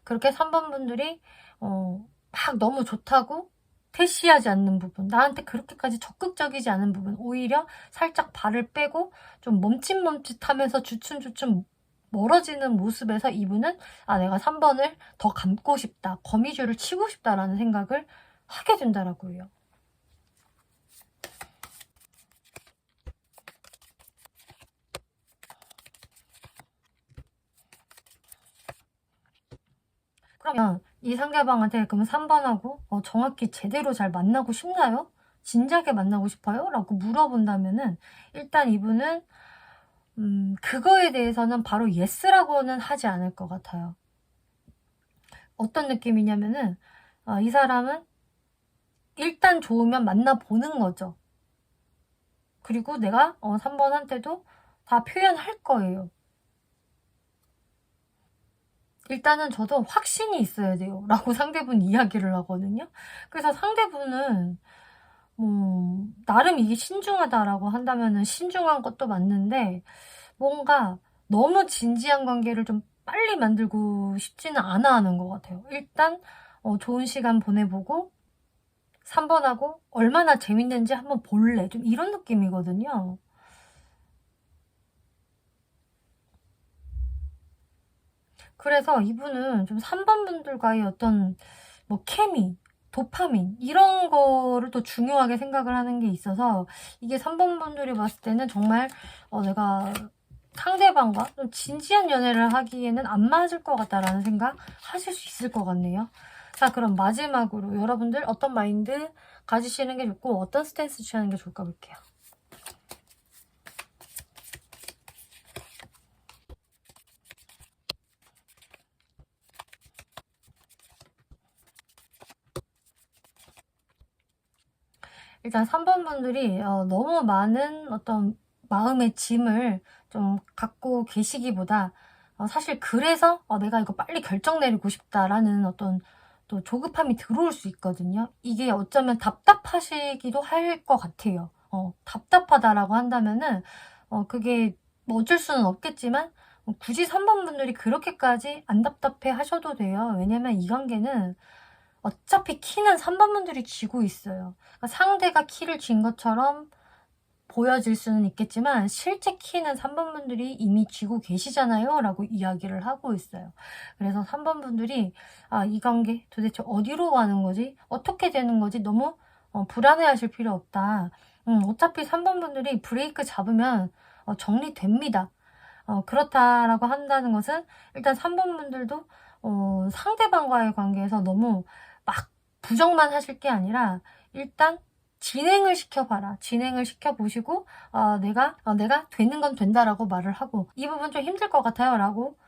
그렇게 3번 분들이 막 너무 좋다고 퇴시하지 않는 부분, 나한테 그렇게까지 적극적이지 않은 부분, 오히려 살짝 발을 빼고 좀 멈칫멈칫하면서 주춤주춤 멀어지는 모습에서 이분은 내가 3번을 더 감고 싶다, 거미줄을 치고 싶다라는 생각을 하게 된다라고 해요. 그러면 이 상대방한테 그러면 3번하고 정확히 제대로 잘 만나고 싶나요? 진작에 만나고 싶어요? 라고 물어본다면은 일단 이분은 그거에 대해서는 바로 yes라고는 하지 않을 것 같아요. 어떤 느낌이냐면은 이 사람은 일단 좋으면 만나보는 거죠. 그리고 내가 3번한테도 다 표현할 거예요. 일단은 저도 확신이 있어야 돼요 라고 상대분 이야기를 하거든요. 그래서 상대분은 나름 이게 신중하다라고 한다면은 신중한 것도 맞는데, 뭔가 너무 진지한 관계를 좀 빨리 만들고 싶지는 않아 하는 것 같아요. 일단 좋은 시간 보내보고 3번하고 얼마나 재밌는지 한번 볼래, 좀 이런 느낌이거든요. 그래서 이분은 좀 3번 분들과의 어떤 케미, 도파민 이런 거를 또 중요하게 생각을 하는 게 있어서, 이게 3번 분들이 봤을 때는 정말 내가 상대방과 좀 진지한 연애를 하기에는 안 맞을 것 같다라는 생각 하실 수 있을 것 같네요. 자, 그럼 마지막으로 여러분들 어떤 마인드 가지시는 게 좋고 어떤 스탠스 취하는 게 좋을까 볼게요. 일단 3번 분들이 너무 많은 어떤 마음의 짐을 좀 갖고 계시기보다 사실 그래서 내가 이거 빨리 결정 내리고 싶다라는 어떤 또 조급함이 들어올 수 있거든요. 이게 어쩌면 답답하시기도 할 것 같아요. 답답하다라고 한다면은 그게 뭐 어쩔 수는 없겠지만 굳이 3번 분들이 그렇게까지 안 답답해 하셔도 돼요. 왜냐면 이 관계는 어차피 키는 3번 분들이 쥐고 있어요. 그러니까 상대가 키를 쥔 것처럼 보여질 수는 있겠지만 실제 키는 3번 분들이 이미 쥐고 계시잖아요 라고 이야기를 하고 있어요. 그래서 3번 분들이 이 관계 도대체 어디로 가는 거지? 어떻게 되는 거지? 너무 불안해하실 필요 없다. 어차피 3번 분들이 브레이크 잡으면 정리됩니다. 그렇다라고 한다는 것은 일단 3번 분들도 상대방과의 관계에서 너무 막 부정만 하실 게 아니라 일단 진행을 시켜봐라. 진행을 시켜보시고 내가 되는 건 된다라고 말을 하고, 이 부분 좀 힘들 것 같아요 라고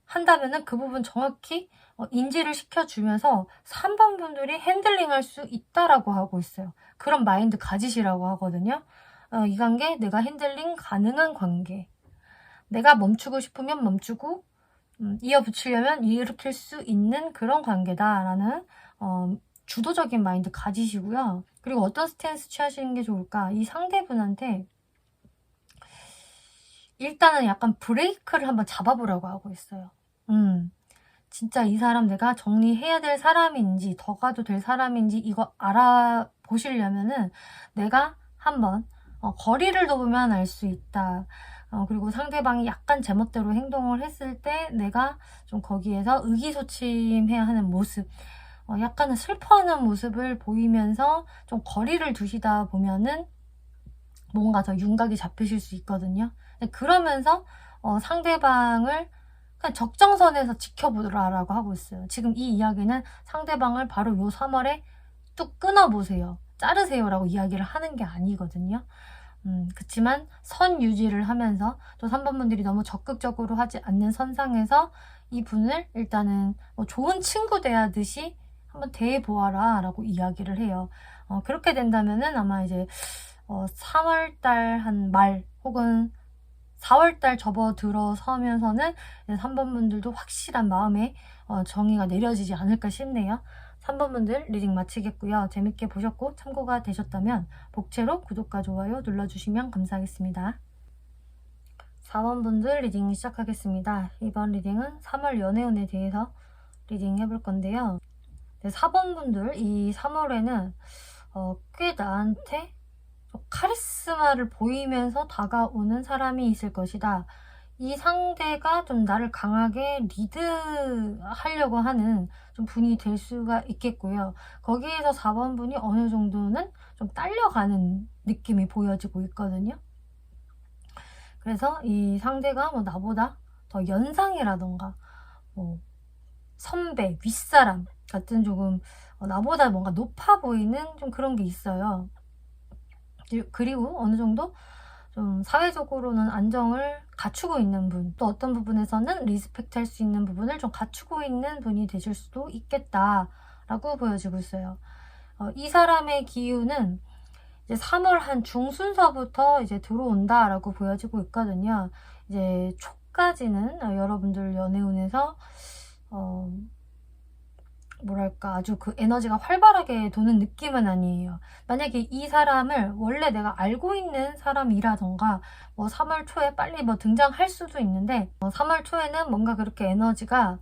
한다면은 그 부분 정확히 인지를 시켜주면서 3번 분들이 핸들링할 수 있다라고 하고 있어요. 그런 마인드 가지시라고 하거든요. 이 관계 내가 핸들링 가능한 관계, 내가 멈추고 싶으면 멈추고 이어붙이려면 일으킬 수 있는 그런 관계다라는 주도적인 마인드 가지시고요. 그리고 어떤 스탠스 취하시는 게 좋을까? 이 상대분한테 일단은 약간 브레이크를 한번 잡아보려고 하고 있어요. 진짜 이 사람 내가 정리해야 될 사람인지 더 가도 될 사람인지 이거 알아보시려면은 내가 한번 거리를 둬보면 알 수 있다. 그리고 상대방이 약간 제멋대로 행동을 했을 때 내가 좀 거기에서 의기소침해야 하는 모습, 약간은 슬퍼하는 모습을 보이면서 좀 거리를 두시다 보면은 뭔가 더 윤곽이 잡히실 수 있거든요. 그러면서 상대방을 그냥 적정선에서 지켜보라라고 하고 있어요. 지금 이 이야기는 상대방을 바로 요 3월에 뚝 끊어보세요. 자르세요라고 이야기를 하는 게 아니거든요. 그치만 선 유지를 하면서 또 3번 분들이 너무 적극적으로 하지 않는 선상에서 이분을 일단은 좋은 친구 대하듯이 한번 대해보아라 라고 이야기를 해요. 그렇게 된다면은 아마 이제 3월달 한 말 혹은 4월달 접어들어서면서는 3번 분들도 확실한 마음의 정의가 내려지지 않을까 싶네요. 3번 분들 리딩 마치겠고요. 재밌게 보셨고 참고가 되셨다면 복채로 구독과 좋아요 눌러주시면 감사하겠습니다. 4번 분들 리딩 시작하겠습니다. 이번 리딩은 3월 연애운에 대해서 리딩 해볼 건데요. 4번 분들 이 3월에는 꽤 나한테 카리스마를 보이면서 다가오는 사람이 있을 것이다. 이 상대가 좀 나를 강하게 리드하려고 하는 좀 분이 될 수가 있겠고요. 거기에서 4번 분이 어느 정도는 좀 딸려가는 느낌이 보여지고 있거든요. 그래서 이 상대가 나보다 더 연상이라던가 선배, 윗사람 같은 조금 나보다 뭔가 높아 보이는 좀 그런 게 있어요. 그리고 어느 정도 좀 사회적으로는 안정을 갖추고 있는 분, 또 어떤 부분에서는 리스펙트 할 수 있는 부분을 좀 갖추고 있는 분이 되실 수도 있겠다라고 보여지고 있어요. 이 사람의 기운은 이제 3월 한 중순서부터 이제 들어온다라고 보여지고 있거든요. 이제 초까지는 여러분들 연애운에서 뭐랄까 아주 그 에너지가 활발하게 도는 느낌은 아니에요. 만약에 이 사람을 원래 내가 알고 있는 사람이라던가 3월 초에 빨리 등장할 수도 있는데 3월 초에는 뭔가 그렇게 에너지가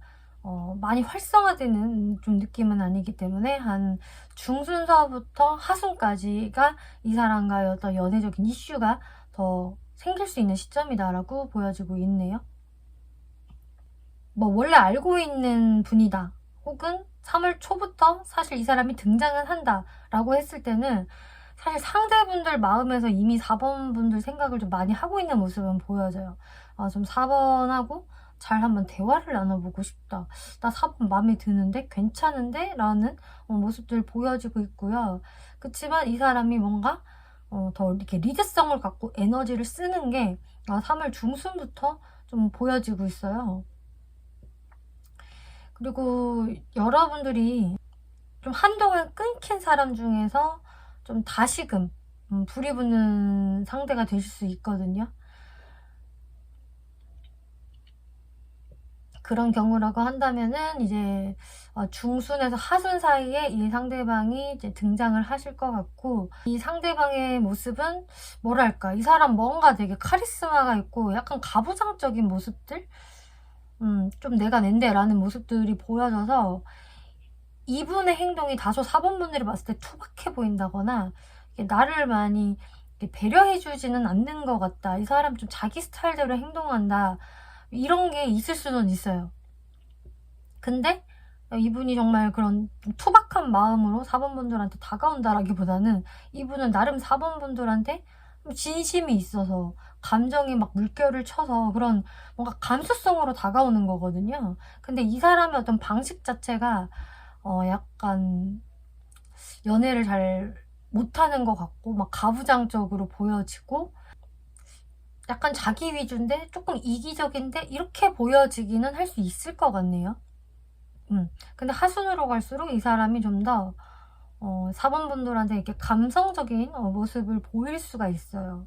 많이 활성화되는 좀 느낌은 아니기 때문에 한 중순서부터 하순까지가 이 사람과의 어떤 연애적인 이슈가 더 생길 수 있는 시점이다라고 보여지고 있네요. 원래 알고 있는 분이다. 혹은 3월 초부터 사실 이 사람이 등장은 한다 라고 했을 때는 사실 상대분들 마음에서 이미 4번 분들 생각을 좀 많이 하고 있는 모습은 보여져요. 좀 4번하고 잘 한번 대화를 나눠보고 싶다. 나 4번 마음에 드는데? 괜찮은데? 라는 모습들 보여지고 있고요. 그치만 이 사람이 뭔가 더 이렇게 리드성을 갖고 에너지를 쓰는 게 3월 중순부터 좀 보여지고 있어요. 그리고 여러분들이 좀 한동안 끊긴 사람 중에서 좀 다시금 불이 붙는 상대가 되실 수 있거든요. 그런 경우라고 한다면은 이제 중순에서 하순 사이에 이 상대방이 이제 등장을 하실 것 같고, 이 상대방의 모습은 뭐랄까 이 사람 뭔가 되게 카리스마가 있고 약간 가부장적인 모습들, 좀 내가 낸데 라는 모습들이 보여져서 이분의 행동이 다소 4번 분들이 봤을 때 투박해 보인다거나 나를 많이 배려해주지는 않는 것 같다. 이 사람 좀 자기 스타일대로 행동한다. 이런 게 있을 수는 있어요. 근데 이분이 정말 그런 좀 투박한 마음으로 4번 분들한테 다가온다라기보다는 이분은 나름 4번 분들한테 진심이 있어서 감정이 막 물결을 쳐서 그런 뭔가 감수성으로 다가오는 거거든요. 근데 이 사람의 어떤 방식 자체가 약간 연애를 잘 못하는 것 같고 막 가부장적으로 보여지고 약간 자기 위주인데 조금 이기적인데 이렇게 보여지기는 할 수 있을 것 같네요. 근데 하순으로 갈수록 이 사람이 좀 더 4번 분들한테 이렇게 감성적인 모습을 보일 수가 있어요.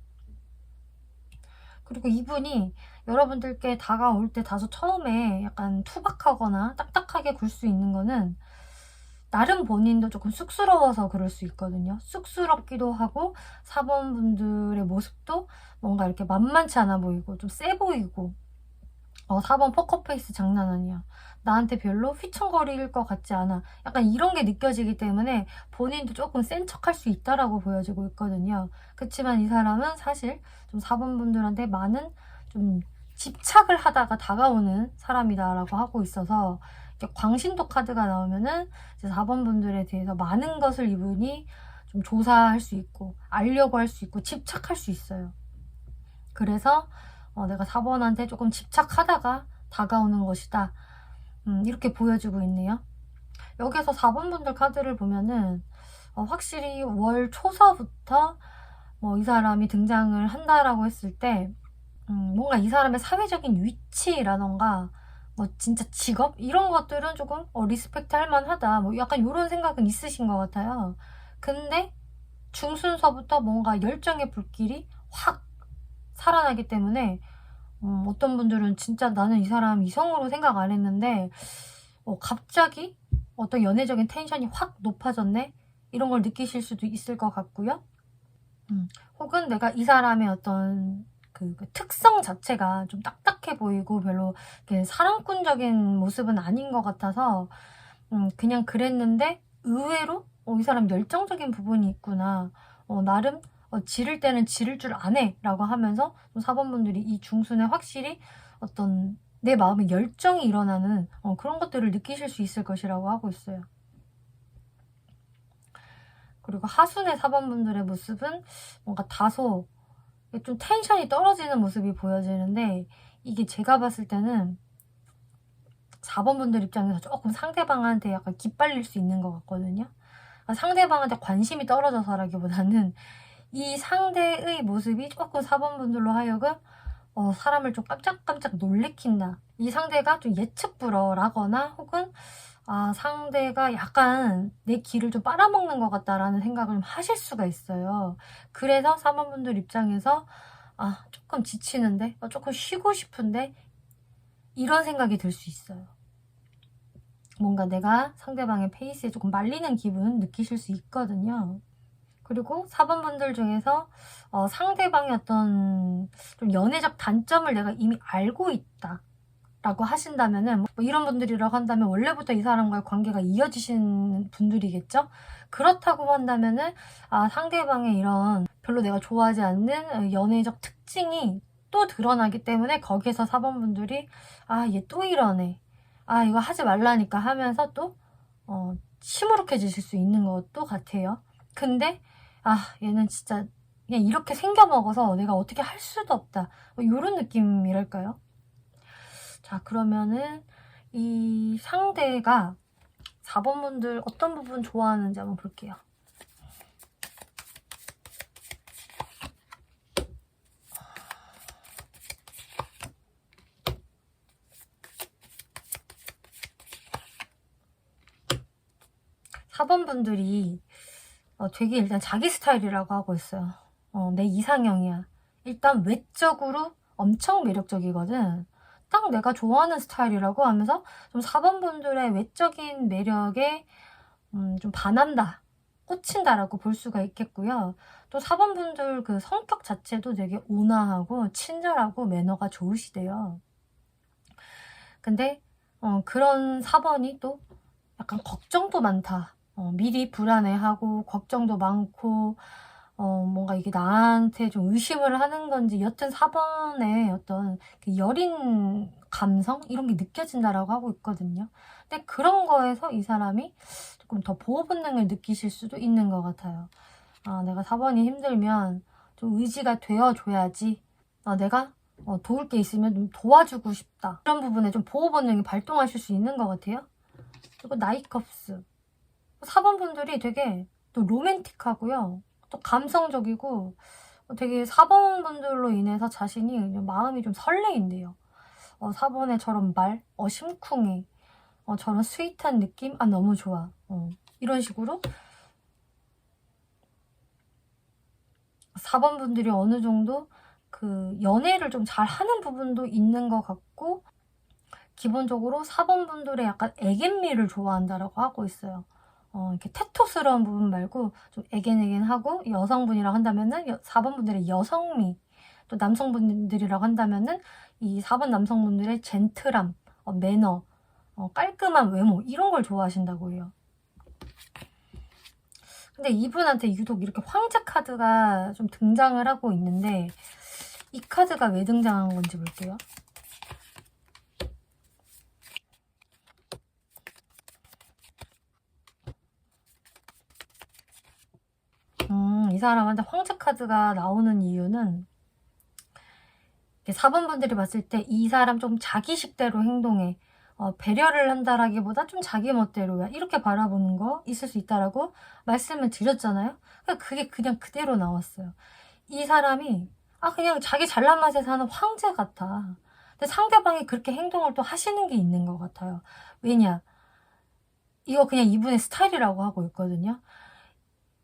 그리고 이분이 여러분들께 다가올 때 다소 처음에 약간 투박하거나 딱딱하게 굴 수 있는 거는 나름 본인도 조금 쑥스러워서 그럴 수 있거든요. 쑥스럽기도 하고 4번 분들의 모습도 뭔가 이렇게 만만치 않아 보이고 좀 세 보이고 4번 포커페이스 장난 아니야. 나한테 별로 휘청거릴 것 같지 않아. 약간 이런 게 느껴지기 때문에 본인도 조금 센 척할 수 있다라고 보여지고 있거든요. 그렇지만 이 사람은 사실 좀 4번 분들한테 많은 좀 집착을 하다가 다가오는 사람이다라고 하고 있어서 이렇게 광신도 카드가 나오면은 이제 4번 분들에 대해서 많은 것을 이분이 좀 조사할 수 있고 알려고 할 수 있고 집착할 수 있어요. 그래서 내가 4번한테 조금 집착하다가 다가오는 것이다. 이렇게 보여지고 있네요. 여기서 4번 분들 카드를 보면은 확실히 월 초서부터 이 사람이 등장을 한다라고 했을 때 뭔가 이 사람의 사회적인 위치라던가 진짜 직업 이런 것들은 조금 리스펙트 할 만하다. 약간 이런 생각은 있으신 것 같아요. 근데 중순서부터 뭔가 열정의 불길이 확 살아나기 때문에 어떤 분들은 진짜 나는 이 사람 이성으로 생각 안 했는데 갑자기 어떤 연애적인 텐션이 확 높아졌네? 이런 걸 느끼실 수도 있을 것 같고요. 혹은 내가 이 사람의 어떤 그 특성 자체가 좀 딱딱해 보이고 별로 사랑꾼적인 모습은 아닌 것 같아서 그냥 그랬는데 의외로 이 사람 열정적인 부분이 있구나. 나름 지를 때는 지를 줄 아네 라고 하면서 4번 분들이 이 중순에 확실히 어떤 내 마음에 열정이 일어나는 그런 것들을 느끼실 수 있을 것이라고 하고 있어요. 그리고 하순의 4번 분들의 모습은 뭔가 다소 좀 텐션이 떨어지는 모습이 보여지는데 이게 제가 봤을 때는 4번 분들 입장에서 조금 상대방한테 약간 기빨릴 수 있는 것 같거든요. 상대방한테 관심이 떨어져서라기보다는 이 상대의 모습이 조금 4번 분들로 하여금 사람을 좀 깜짝깜짝 놀래킨다. 이 상대가 좀 예측 불허라거나 혹은 상대가 약간 내 기를 좀 빨아먹는 것 같다라는 생각을 하실 수가 있어요. 그래서 4번 분들 입장에서 조금 지치는데 조금 쉬고 싶은데 이런 생각이 들 수 있어요. 뭔가 내가 상대방의 페이스에 조금 말리는 기분 느끼실 수 있거든요. 그리고 4번 분들 중에서 상대방의 어떤 좀 연애적 단점을 내가 이미 알고 있다 라고 하신다면은 이런 분들이라고 한다면 원래부터 이 사람과의 관계가 이어지신 분들이겠죠? 그렇다고 한다면은 상대방의 이런 별로 내가 좋아하지 않는 연애적 특징이 또 드러나기 때문에 거기에서 4번 분들이 얘 또 이러네. 이거 하지 말라니까 하면서 또 시무룩해지실 수 있는 것도 같아요. 근데 얘는 진짜 그냥 이렇게 생겨먹어서 내가 어떻게 할 수도 없다. 이런 느낌이랄까요? 자, 그러면은 이 상대가 4번 분들 어떤 부분 좋아하는지 한번 볼게요. 사 번 분들이 되게 일단 자기 스타일이라고 하고 있어요. 내 이상형이야. 일단 외적으로 엄청 매력적이거든. 딱 내가 좋아하는 스타일이라고 하면서 좀 4번 분들의 외적인 매력에 좀 반한다, 꽂힌다라고 볼 수가 있겠고요. 또 4번 분들 그 성격 자체도 되게 온화하고 친절하고 매너가 좋으시대요. 근데 그런 4번이 또 약간 걱정도 많다. 미리 불안해하고 걱정도 많고 뭔가 이게 나한테 좀 의심을 하는 건지 여튼 4번의 어떤 그 여린 감성 이런 게 느껴진다라고 하고 있거든요. 근데 그런 거에서 이 사람이 조금 더 보호 본능을 느끼실 수도 있는 것 같아요. 내가 4번이 힘들면 좀 의지가 되어줘야지. 내가 도울 게 있으면 좀 도와주고 싶다. 이런 부분에 좀 보호 본능이 발동하실 수 있는 것 같아요. 그리고 나이컵스 4번 분들이 되게 또 로맨틱하고요. 또 감성적이고 되게 4번 분들로 인해서 자신이 마음이 좀 설레인대요. 4번의 저런 말, 심쿵해. 저런 스윗한 느낌? 너무 좋아. 이런 식으로 4번 분들이 어느 정도 그 연애를 좀 잘 하는 부분도 있는 것 같고 기본적으로 4번 분들의 약간 애견미를 좋아한다라고 하고 있어요. 이렇게 테토스러운 부분 말고 좀 애겐애겐하고, 여성분이라고 한다면은 4번 분들의 여성미, 또 남성분들이라고 한다면은 이 4번 남성분들의 젠틀함, 매너, 깔끔한 외모, 이런 걸 좋아하신다고 해요. 근데 이분한테 유독 이렇게 황제 카드가 좀 등장을 하고 있는데, 이 카드가 왜 등장한 건지 볼게요. 이 사람한테 황제 카드가 나오는 이유는 4번 분들이 봤을 때 이 사람 좀 자기식대로 행동해. 배려를 한다라기보다 좀 자기 멋대로야. 이렇게 바라보는 거 있을 수 있다라고 말씀을 드렸잖아요. 그게 그냥 그대로 나왔어요. 이 사람이 그냥 자기 잘난 맛에 사는 황제 같아. 근데 상대방이 그렇게 행동을 또 하시는 게 있는 것 같아요. 왜냐? 이거 그냥 이분의 스타일이라고 하고 있거든요.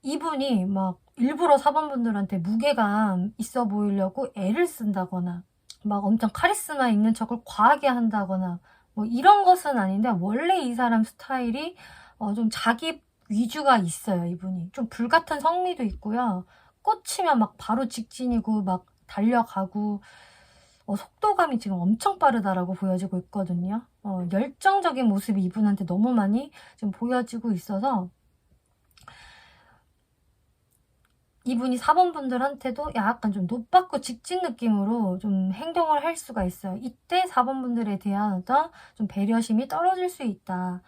이분이 막 일부러 4번 분들한테 무게감 있어 보이려고 애를 쓴다거나, 막 엄청 카리스마 있는 척을 과하게 한다거나, 뭐 이런 것은 아닌데, 원래 이 사람 스타일이 좀 자기 위주가 있어요. 이분이 좀 불같은 성미도 있고요. 꽂히면 막 바로 직진이고 막 달려가고, 속도감이 지금 엄청 빠르다라고 보여지고 있거든요. 열정적인 모습이 이분한테 너무 많이 지금 보여지고 있어서, 이분이 4번 분들한테도 약간 좀 노받고 직진 느낌으로 좀 행동을 할 수가 있어요. 이때 4번 분들에 대한 어떤 좀 배려심이 떨어질 수 있다.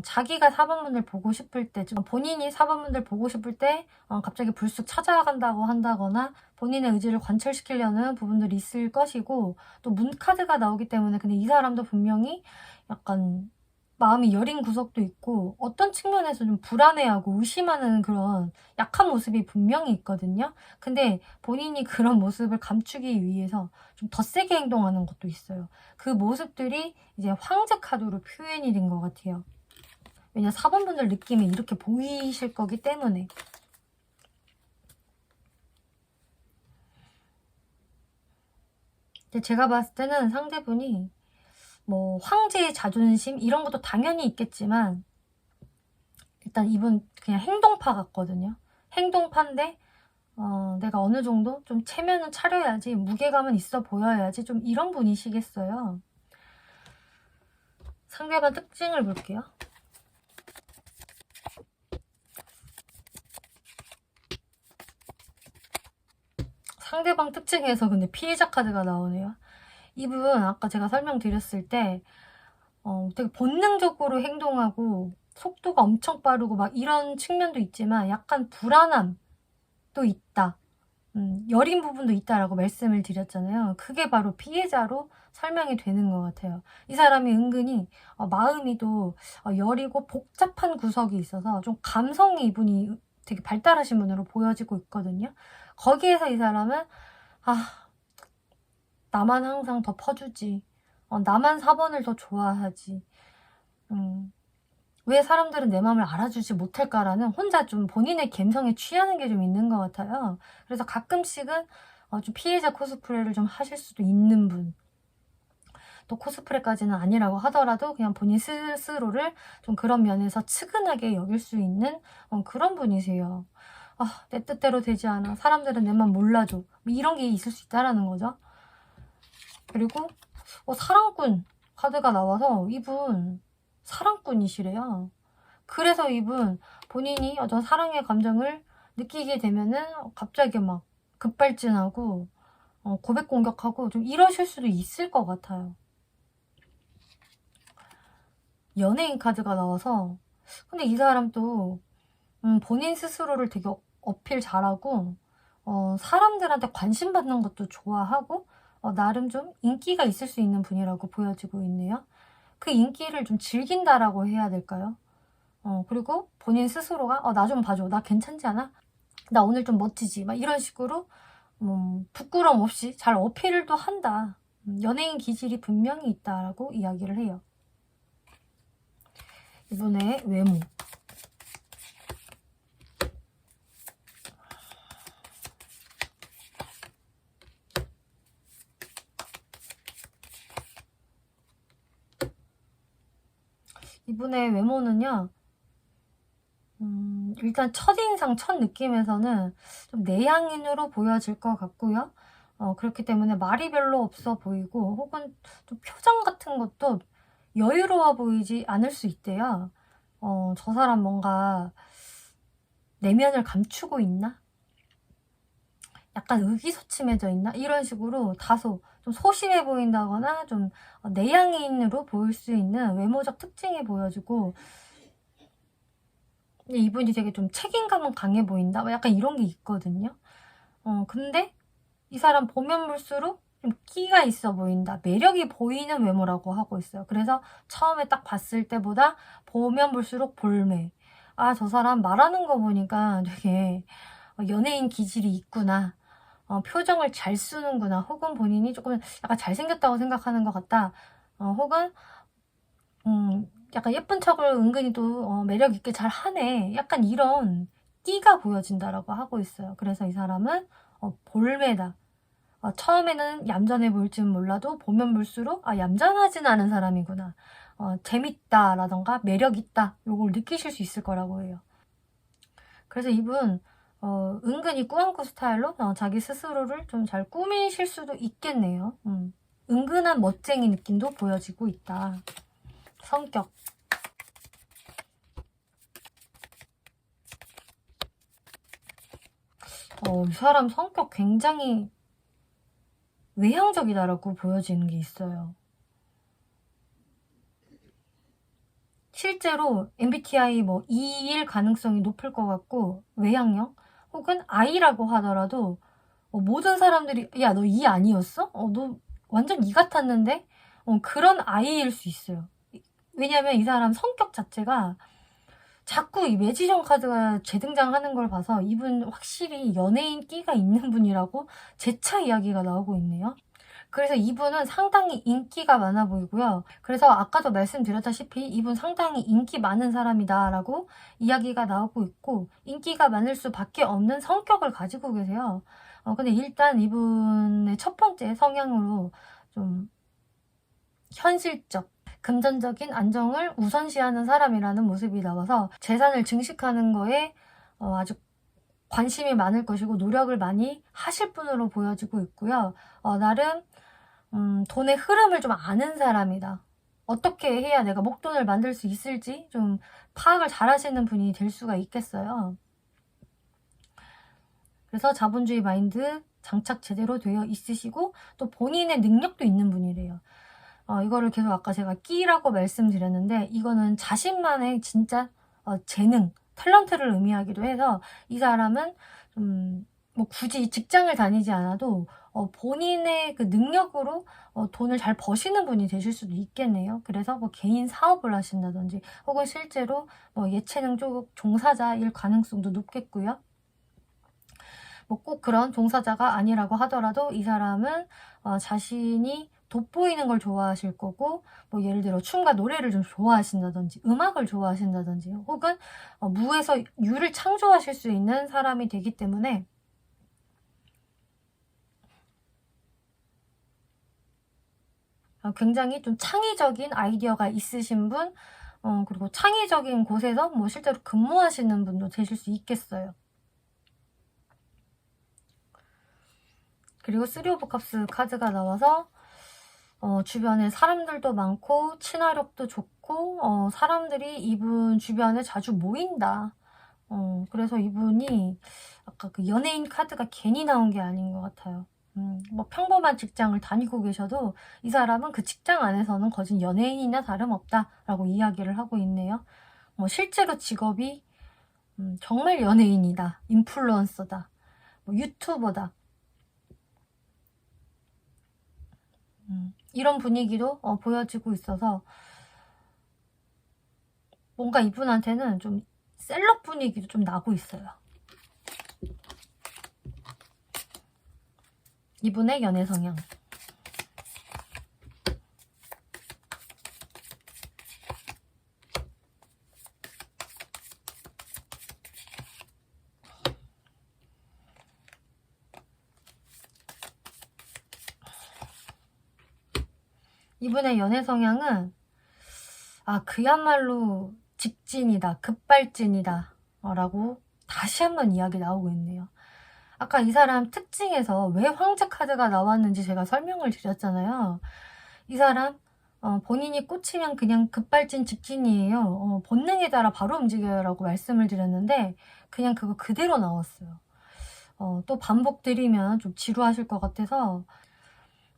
자기가 4번 분들 보고 싶을 때, 좀 본인이 4번 분들 보고 싶을 때 갑자기 불쑥 찾아간다고 한다거나 본인의 의지를 관철시키려는 부분들이 있을 것이고, 또 문카드가 나오기 때문에 근데 이 사람도 분명히 약간 마음이 여린 구석도 있고, 어떤 측면에서 좀 불안해하고 의심하는 그런 약한 모습이 분명히 있거든요. 근데 본인이 그런 모습을 감추기 위해서 좀 더 세게 행동하는 것도 있어요. 그 모습들이 이제 황제 카드로 표현이 된 것 같아요. 왜냐, 4번 분들 느낌이 이렇게 보이실 거기 때문에. 근데 제가 봤을 때는 상대분이 뭐 황제의 자존심 이런 것도 당연히 있겠지만, 일단 이분 그냥 행동파 같거든요. 행동파인데 내가 어느 정도 좀 체면은 차려야지, 무게감은 있어 보여야지, 좀 이런 분이시겠어요. 상대방 특징을 볼게요. 상대방 특징에서 근데 피해자 카드가 나오네요. 이분 아까 제가 설명드렸을 때 되게 본능적으로 행동하고 속도가 엄청 빠르고 막 이런 측면도 있지만 약간 불안함도 있다. 여린 부분도 있다라고 말씀을 드렸잖아요. 그게 바로 피해자로 설명이 되는 것 같아요. 이 사람이 은근히 마음이 또 여리고 복잡한 구석이 있어서 좀 감성이 이분이 되게 발달하신 분으로 보여지고 있거든요. 거기에서 이 사람은 나만 항상 더 퍼주지. 나만 4번을 더 좋아하지. 왜 사람들은 내 마음을 알아주지 못할까라는 혼자 좀 본인의 감성에 취하는 게 좀 있는 것 같아요. 그래서 가끔씩은 좀 피해자 코스프레를 좀 하실 수도 있는 분. 또 코스프레까지는 아니라고 하더라도 그냥 본인 스스로를 좀 그런 면에서 측은하게 여길 수 있는 그런 분이세요. 내 뜻대로 되지 않아. 사람들은 내 맘 몰라줘. 뭐 이런 게 있을 수 있다라는 거죠. 그리고 사랑꾼 카드가 나와서 이분 사랑꾼이시래요. 그래서 이분 본인이 어떤 사랑의 감정을 느끼게 되면은 갑자기 막 급발진하고 고백 공격하고 좀 이러실 수도 있을 것 같아요. 연예인 카드가 나와서 근데 이 사람도 본인 스스로를 되게 어필 잘하고 사람들한테 관심 받는 것도 좋아하고 나름 좀 인기가 있을 수 있는 분이라고 보여지고 있네요. 그 인기를 좀 즐긴다라고 해야 될까요? 그리고 본인 스스로가 나 좀 봐줘. 나 괜찮지 않아? 나 오늘 좀 멋지지? 막 이런 식으로 부끄럼 없이 잘 어필을 또 한다. 연예인 기질이 분명히 있다라고 이야기를 해요. 이번에 외모. 이분의 외모는요, 일단 첫인상, 첫 느낌에서는 좀 내향인으로 보여질 것 같고요. 그렇기 때문에 말이 별로 없어 보이고 혹은 좀 표정 같은 것도 여유로워 보이지 않을 수 있대요. 저 사람 뭔가 내면을 감추고 있나? 약간 의기소침해져 있나? 이런 식으로 다소 좀 소심해 보인다거나 좀 내향인으로 보일 수 있는 외모적 특징이 보여지고, 근데 이분이 되게 좀 책임감은 강해 보인다? 뭐 약간 이런 게 있거든요. 근데 이 사람 보면 볼수록 좀 끼가 있어 보인다. 매력이 보이는 외모라고 하고 있어요. 그래서 처음에 딱 봤을 때보다 보면 볼수록 볼매. 아, 저 사람 말하는 거 보니까 되게 연예인 기질이 있구나. 표정을 잘 쓰는구나. 혹은 본인이 조금 약간 잘생겼다고 생각하는 것 같다. 혹은 약간 예쁜 척을 은근히 또 매력 있게 잘 하네. 약간 이런 끼가 보여진다라고 하고 있어요. 그래서 이 사람은 볼매다. 처음에는 얌전해 보일지는 몰라도 보면 볼수록 얌전하진 않은 사람이구나. 재밌다라던가 매력 있다. 요걸 느끼실 수 있을 거라고 해요. 그래서 이분 은근히 꾸안꾸 스타일로 자기 스스로를 좀 잘 꾸미실 수도 있겠네요. 은근한 멋쟁이 느낌도 보여지고 있다. 성격. 이 사람 성격 굉장히 외향적이다라고 보여지는 게 있어요. 실제로 MBTI 뭐 E일 가능성이 높을 것 같고, 외향형 혹은 I라고 하더라도 모든 사람들이 야, 너 E 아니었어? 너 완전 E 같았는데? 그런 I일 수 있어요. 왜냐면 이 사람 성격 자체가 자꾸 이 매지션 카드가 재등장하는 걸 봐서 이분 확실히 연예인 끼가 있는 분이라고 재차 이야기가 나오고 있네요. 그래서 이분은 상당히 인기가 많아 보이고요. 그래서 아까도 말씀드렸다시피 이분 상당히 인기 많은 사람이다라고 이야기가 나오고 있고, 인기가 많을 수밖에 없는 성격을 가지고 계세요. 근데 일단 이분의 첫 번째 성향으로 좀 현실적, 금전적인 안정을 우선시하는 사람이라는 모습이 나와서 재산을 증식하는 거에 아주 관심이 많을 것이고 노력을 많이 하실 분으로 보여지고 있고요. 나름 돈의 흐름을 좀 아는 사람이다. 어떻게 해야 내가 목돈을 만들 수 있을지 좀 파악을 잘 하시는 분이 될 수가 있겠어요. 그래서 자본주의 마인드 장착 제대로 되어 있으시고 또 본인의 능력도 있는 분이래요. 이거를 계속 아까 제가 끼라고 말씀드렸는데, 이거는 자신만의 진짜 재능, 탤런트를 의미하기도 해서 이 사람은 뭐 굳이 직장을 다니지 않아도 본인의 그 능력으로 돈을 잘 버시는 분이 되실 수도 있겠네요. 그래서 뭐 개인 사업을 하신다든지 혹은 실제로 뭐 예체능 쪽 종사자일 가능성도 높겠고요. 뭐 꼭 그런 종사자가 아니라고 하더라도 이 사람은 자신이 돋보이는 걸 좋아하실 거고, 뭐 예를 들어 춤과 노래를 좀 좋아하신다든지 음악을 좋아하신다든지 혹은 무에서 유를 창조하실 수 있는 사람이 되기 때문에 굉장히 좀 창의적인 아이디어가 있으신 분, 그리고 창의적인 곳에서 뭐 실제로 근무하시는 분도 되실 수 있겠어요. 그리고 3 오브 컵스 카드가 나와서 주변에 사람들도 많고 친화력도 좋고 사람들이 이분 주변에 자주 모인다. 그래서 이분이 아까 그 연예인 카드가 괜히 나온 게 아닌 것 같아요. 뭐 평범한 직장을 다니고 계셔도 이 사람은 그 직장 안에서는 거진 연예인이나 다름없다라고 이야기를 하고 있네요. 실제로 직업이 정말 연예인이다, 인플루언서다, 뭐 유튜버다, 이런 분위기도 보여지고 있어서 뭔가 이분한테는 좀 셀럽 분위기도 좀 나고 있어요. 이분의 연애 성향. 이분의 연애 성향은 그야말로 직진이다, 급발진이다, 라고 다시 한번 이야기 나오고 있네요. 아까 이 사람 특징에서 왜 황제 카드가 나왔는지 제가 설명을 드렸잖아요. 이 사람 본인이 꽂히면 그냥 급발진 직진이에요. 본능에 따라 바로 움직여요 라고 말씀을 드렸는데 그냥 그거 그대로 나왔어요. 또 반복드리면 좀 지루하실 것 같아서,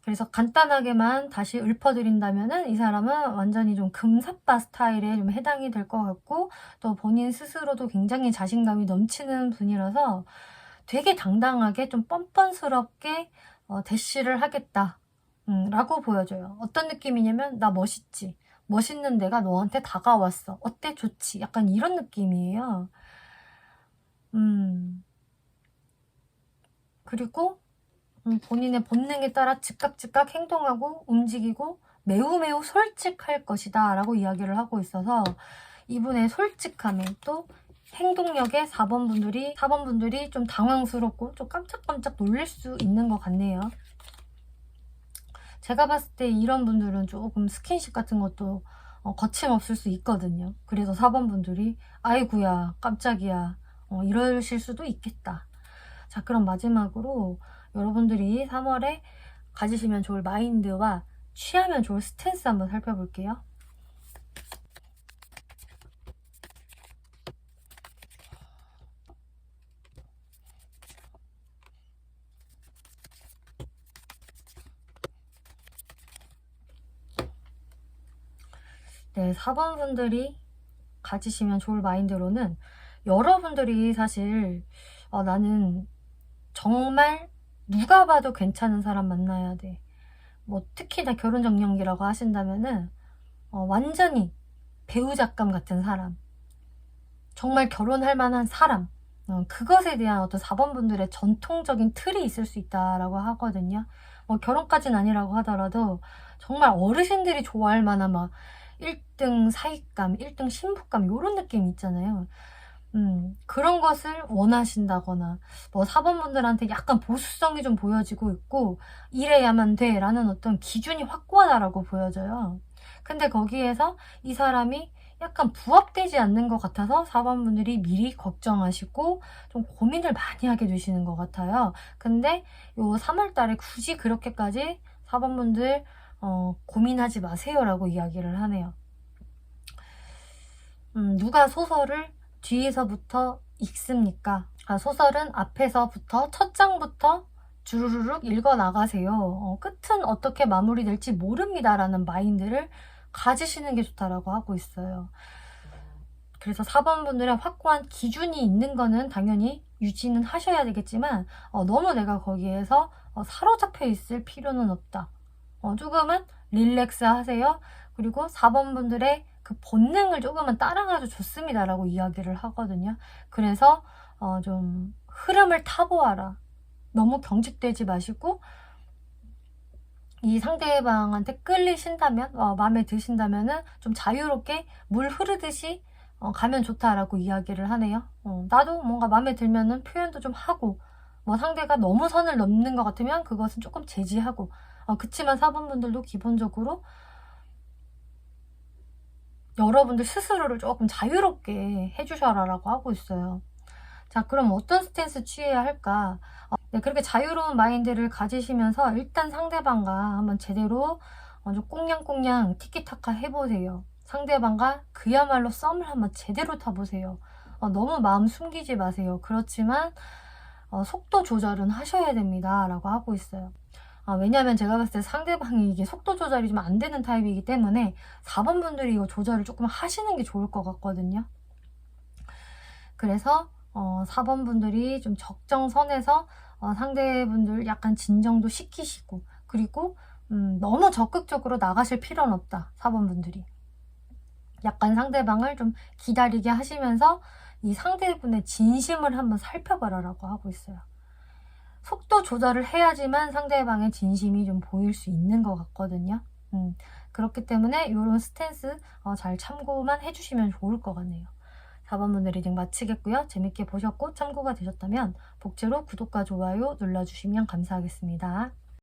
그래서 간단하게만 다시 읊어드린다면은 이 사람은 완전히 좀 금사빠 스타일에 좀 해당이 될 것 같고, 또 본인 스스로도 굉장히 자신감이 넘치는 분이라서 되게 당당하게 좀 뻔뻔스럽게 대시를 하겠다 라고 보여줘요. 어떤 느낌이냐면 나 멋있지? 멋있는 내가 너한테 다가왔어. 어때? 좋지? 약간 이런 느낌이에요. 그리고 본인의 본능에 따라 즉각 행동하고 움직이고 매우 솔직할 것이다 라고 이야기를 하고 있어서 이분의 솔직함에 또 행동력에 4번분들이 좀 당황스럽고 좀 깜짝깜짝 놀랄 수 있는 것 같네요. 제가 봤을 때 이런 분들은 조금 스킨십 같은 것도 거침없을 수 있거든요. 그래서 4번분들이 아이구야 깜짝이야 이러실 수도 있겠다. 자, 그럼 마지막으로 여러분들이 3월에 가지시면 좋을 마인드와 취하면 좋을 스탠스 한번 살펴볼게요. 네, 4번 분들이 가지시면 좋을 마인드로는 여러분들이 사실 나는 정말 누가 봐도 괜찮은 사람 만나야 돼. 뭐 특히나 결혼정년기라고 하신다면은 완전히 배우작감 같은 사람, 정말 결혼할 만한 사람, 그것에 대한 어떤 4번 분들의 전통적인 틀이 있을 수 있다라고 하거든요. 결혼까지는 아니라고 하더라도 정말 어르신들이 좋아할 만한 막 1등 사익감, 1등 신부감 이런 느낌 있잖아요. 그런 것을 원하신다거나 뭐 4번 분들한테 약간 보수성이 좀 보여지고 있고 이래야만 돼 라는 어떤 기준이 확고하다라고 보여져요. 근데 거기에서 이 사람이 약간 부합되지 않는 것 같아서 4번 분들이 미리 걱정하시고 좀 고민을 많이 하게 되시는 것 같아요. 근데 요 3월 달에 굳이 그렇게까지 4번 분들 고민하지 마세요 라고 이야기를 하네요. 누가 소설을 뒤에서부터 읽습니까? 소설은 앞에서부터 첫 장부터 주르륵 읽어 나가세요. 끝은 어떻게 마무리될지 모릅니다 라는 마인드를 가지시는 게 좋다라고 하고 있어요. 그래서 4번 분들은 확고한 기준이 있는 거는 당연히 유지는 하셔야 되겠지만 너무 내가 거기에서 사로잡혀 있을 필요는 없다. 조금은 릴렉스 하세요. 그리고 4번 분들의 그 본능을 조금은 따라가도 좋습니다 라고 이야기를 하거든요. 그래서 좀 흐름을 타보아라. 너무 경직되지 마시고 이 상대방한테 끌리신다면 마음에 드신다면은 좀 자유롭게 물 흐르듯이 가면 좋다라고 이야기를 하네요. 나도 뭔가 마음에 들면은 표현도 좀 하고 뭐 상대가 너무 선을 넘는 것 같으면 그것은 조금 제지하고 그치만 4번 분들도 기본적으로 여러분들 스스로를 조금 자유롭게 해주셔라라고 하고 있어요. 자, 그럼 어떤 스탠스 취해야 할까? 네, 그렇게 자유로운 마인드를 가지시면서 일단 상대방과 한번 제대로 좀 꽁냥꽁냥 티키타카 해보세요. 상대방과 그야말로 썸을 한번 제대로 타보세요. 너무 마음 숨기지 마세요. 그렇지만 속도 조절은 하셔야 됩니다 라고 하고 있어요. 왜냐하면 제가 봤을 때 상대방이 이게 속도 조절이 좀 안 되는 타입이기 때문에 4번 분들이 이거 조절을 조금 하시는 게 좋을 것 같거든요. 그래서 4번 분들이 좀 적정선에서 상대분들 약간 진정도 시키시고, 그리고 너무 적극적으로 나가실 필요는 없다. 4번 분들이 약간 상대방을 좀 기다리게 하시면서 이 상대분의 진심을 한번 살펴봐라라고 하고 있어요. 속도 조절을 해야지만 상대방의 진심이 좀 보일 수 있는 것 같거든요. 그렇기 때문에 이런 스탠스 잘 참고만 해주시면 좋을 것 같네요. 4번 분들 리딩 마치겠고요. 재밌게 보셨고 참고가 되셨다면 복제로 구독과 좋아요 눌러주시면 감사하겠습니다.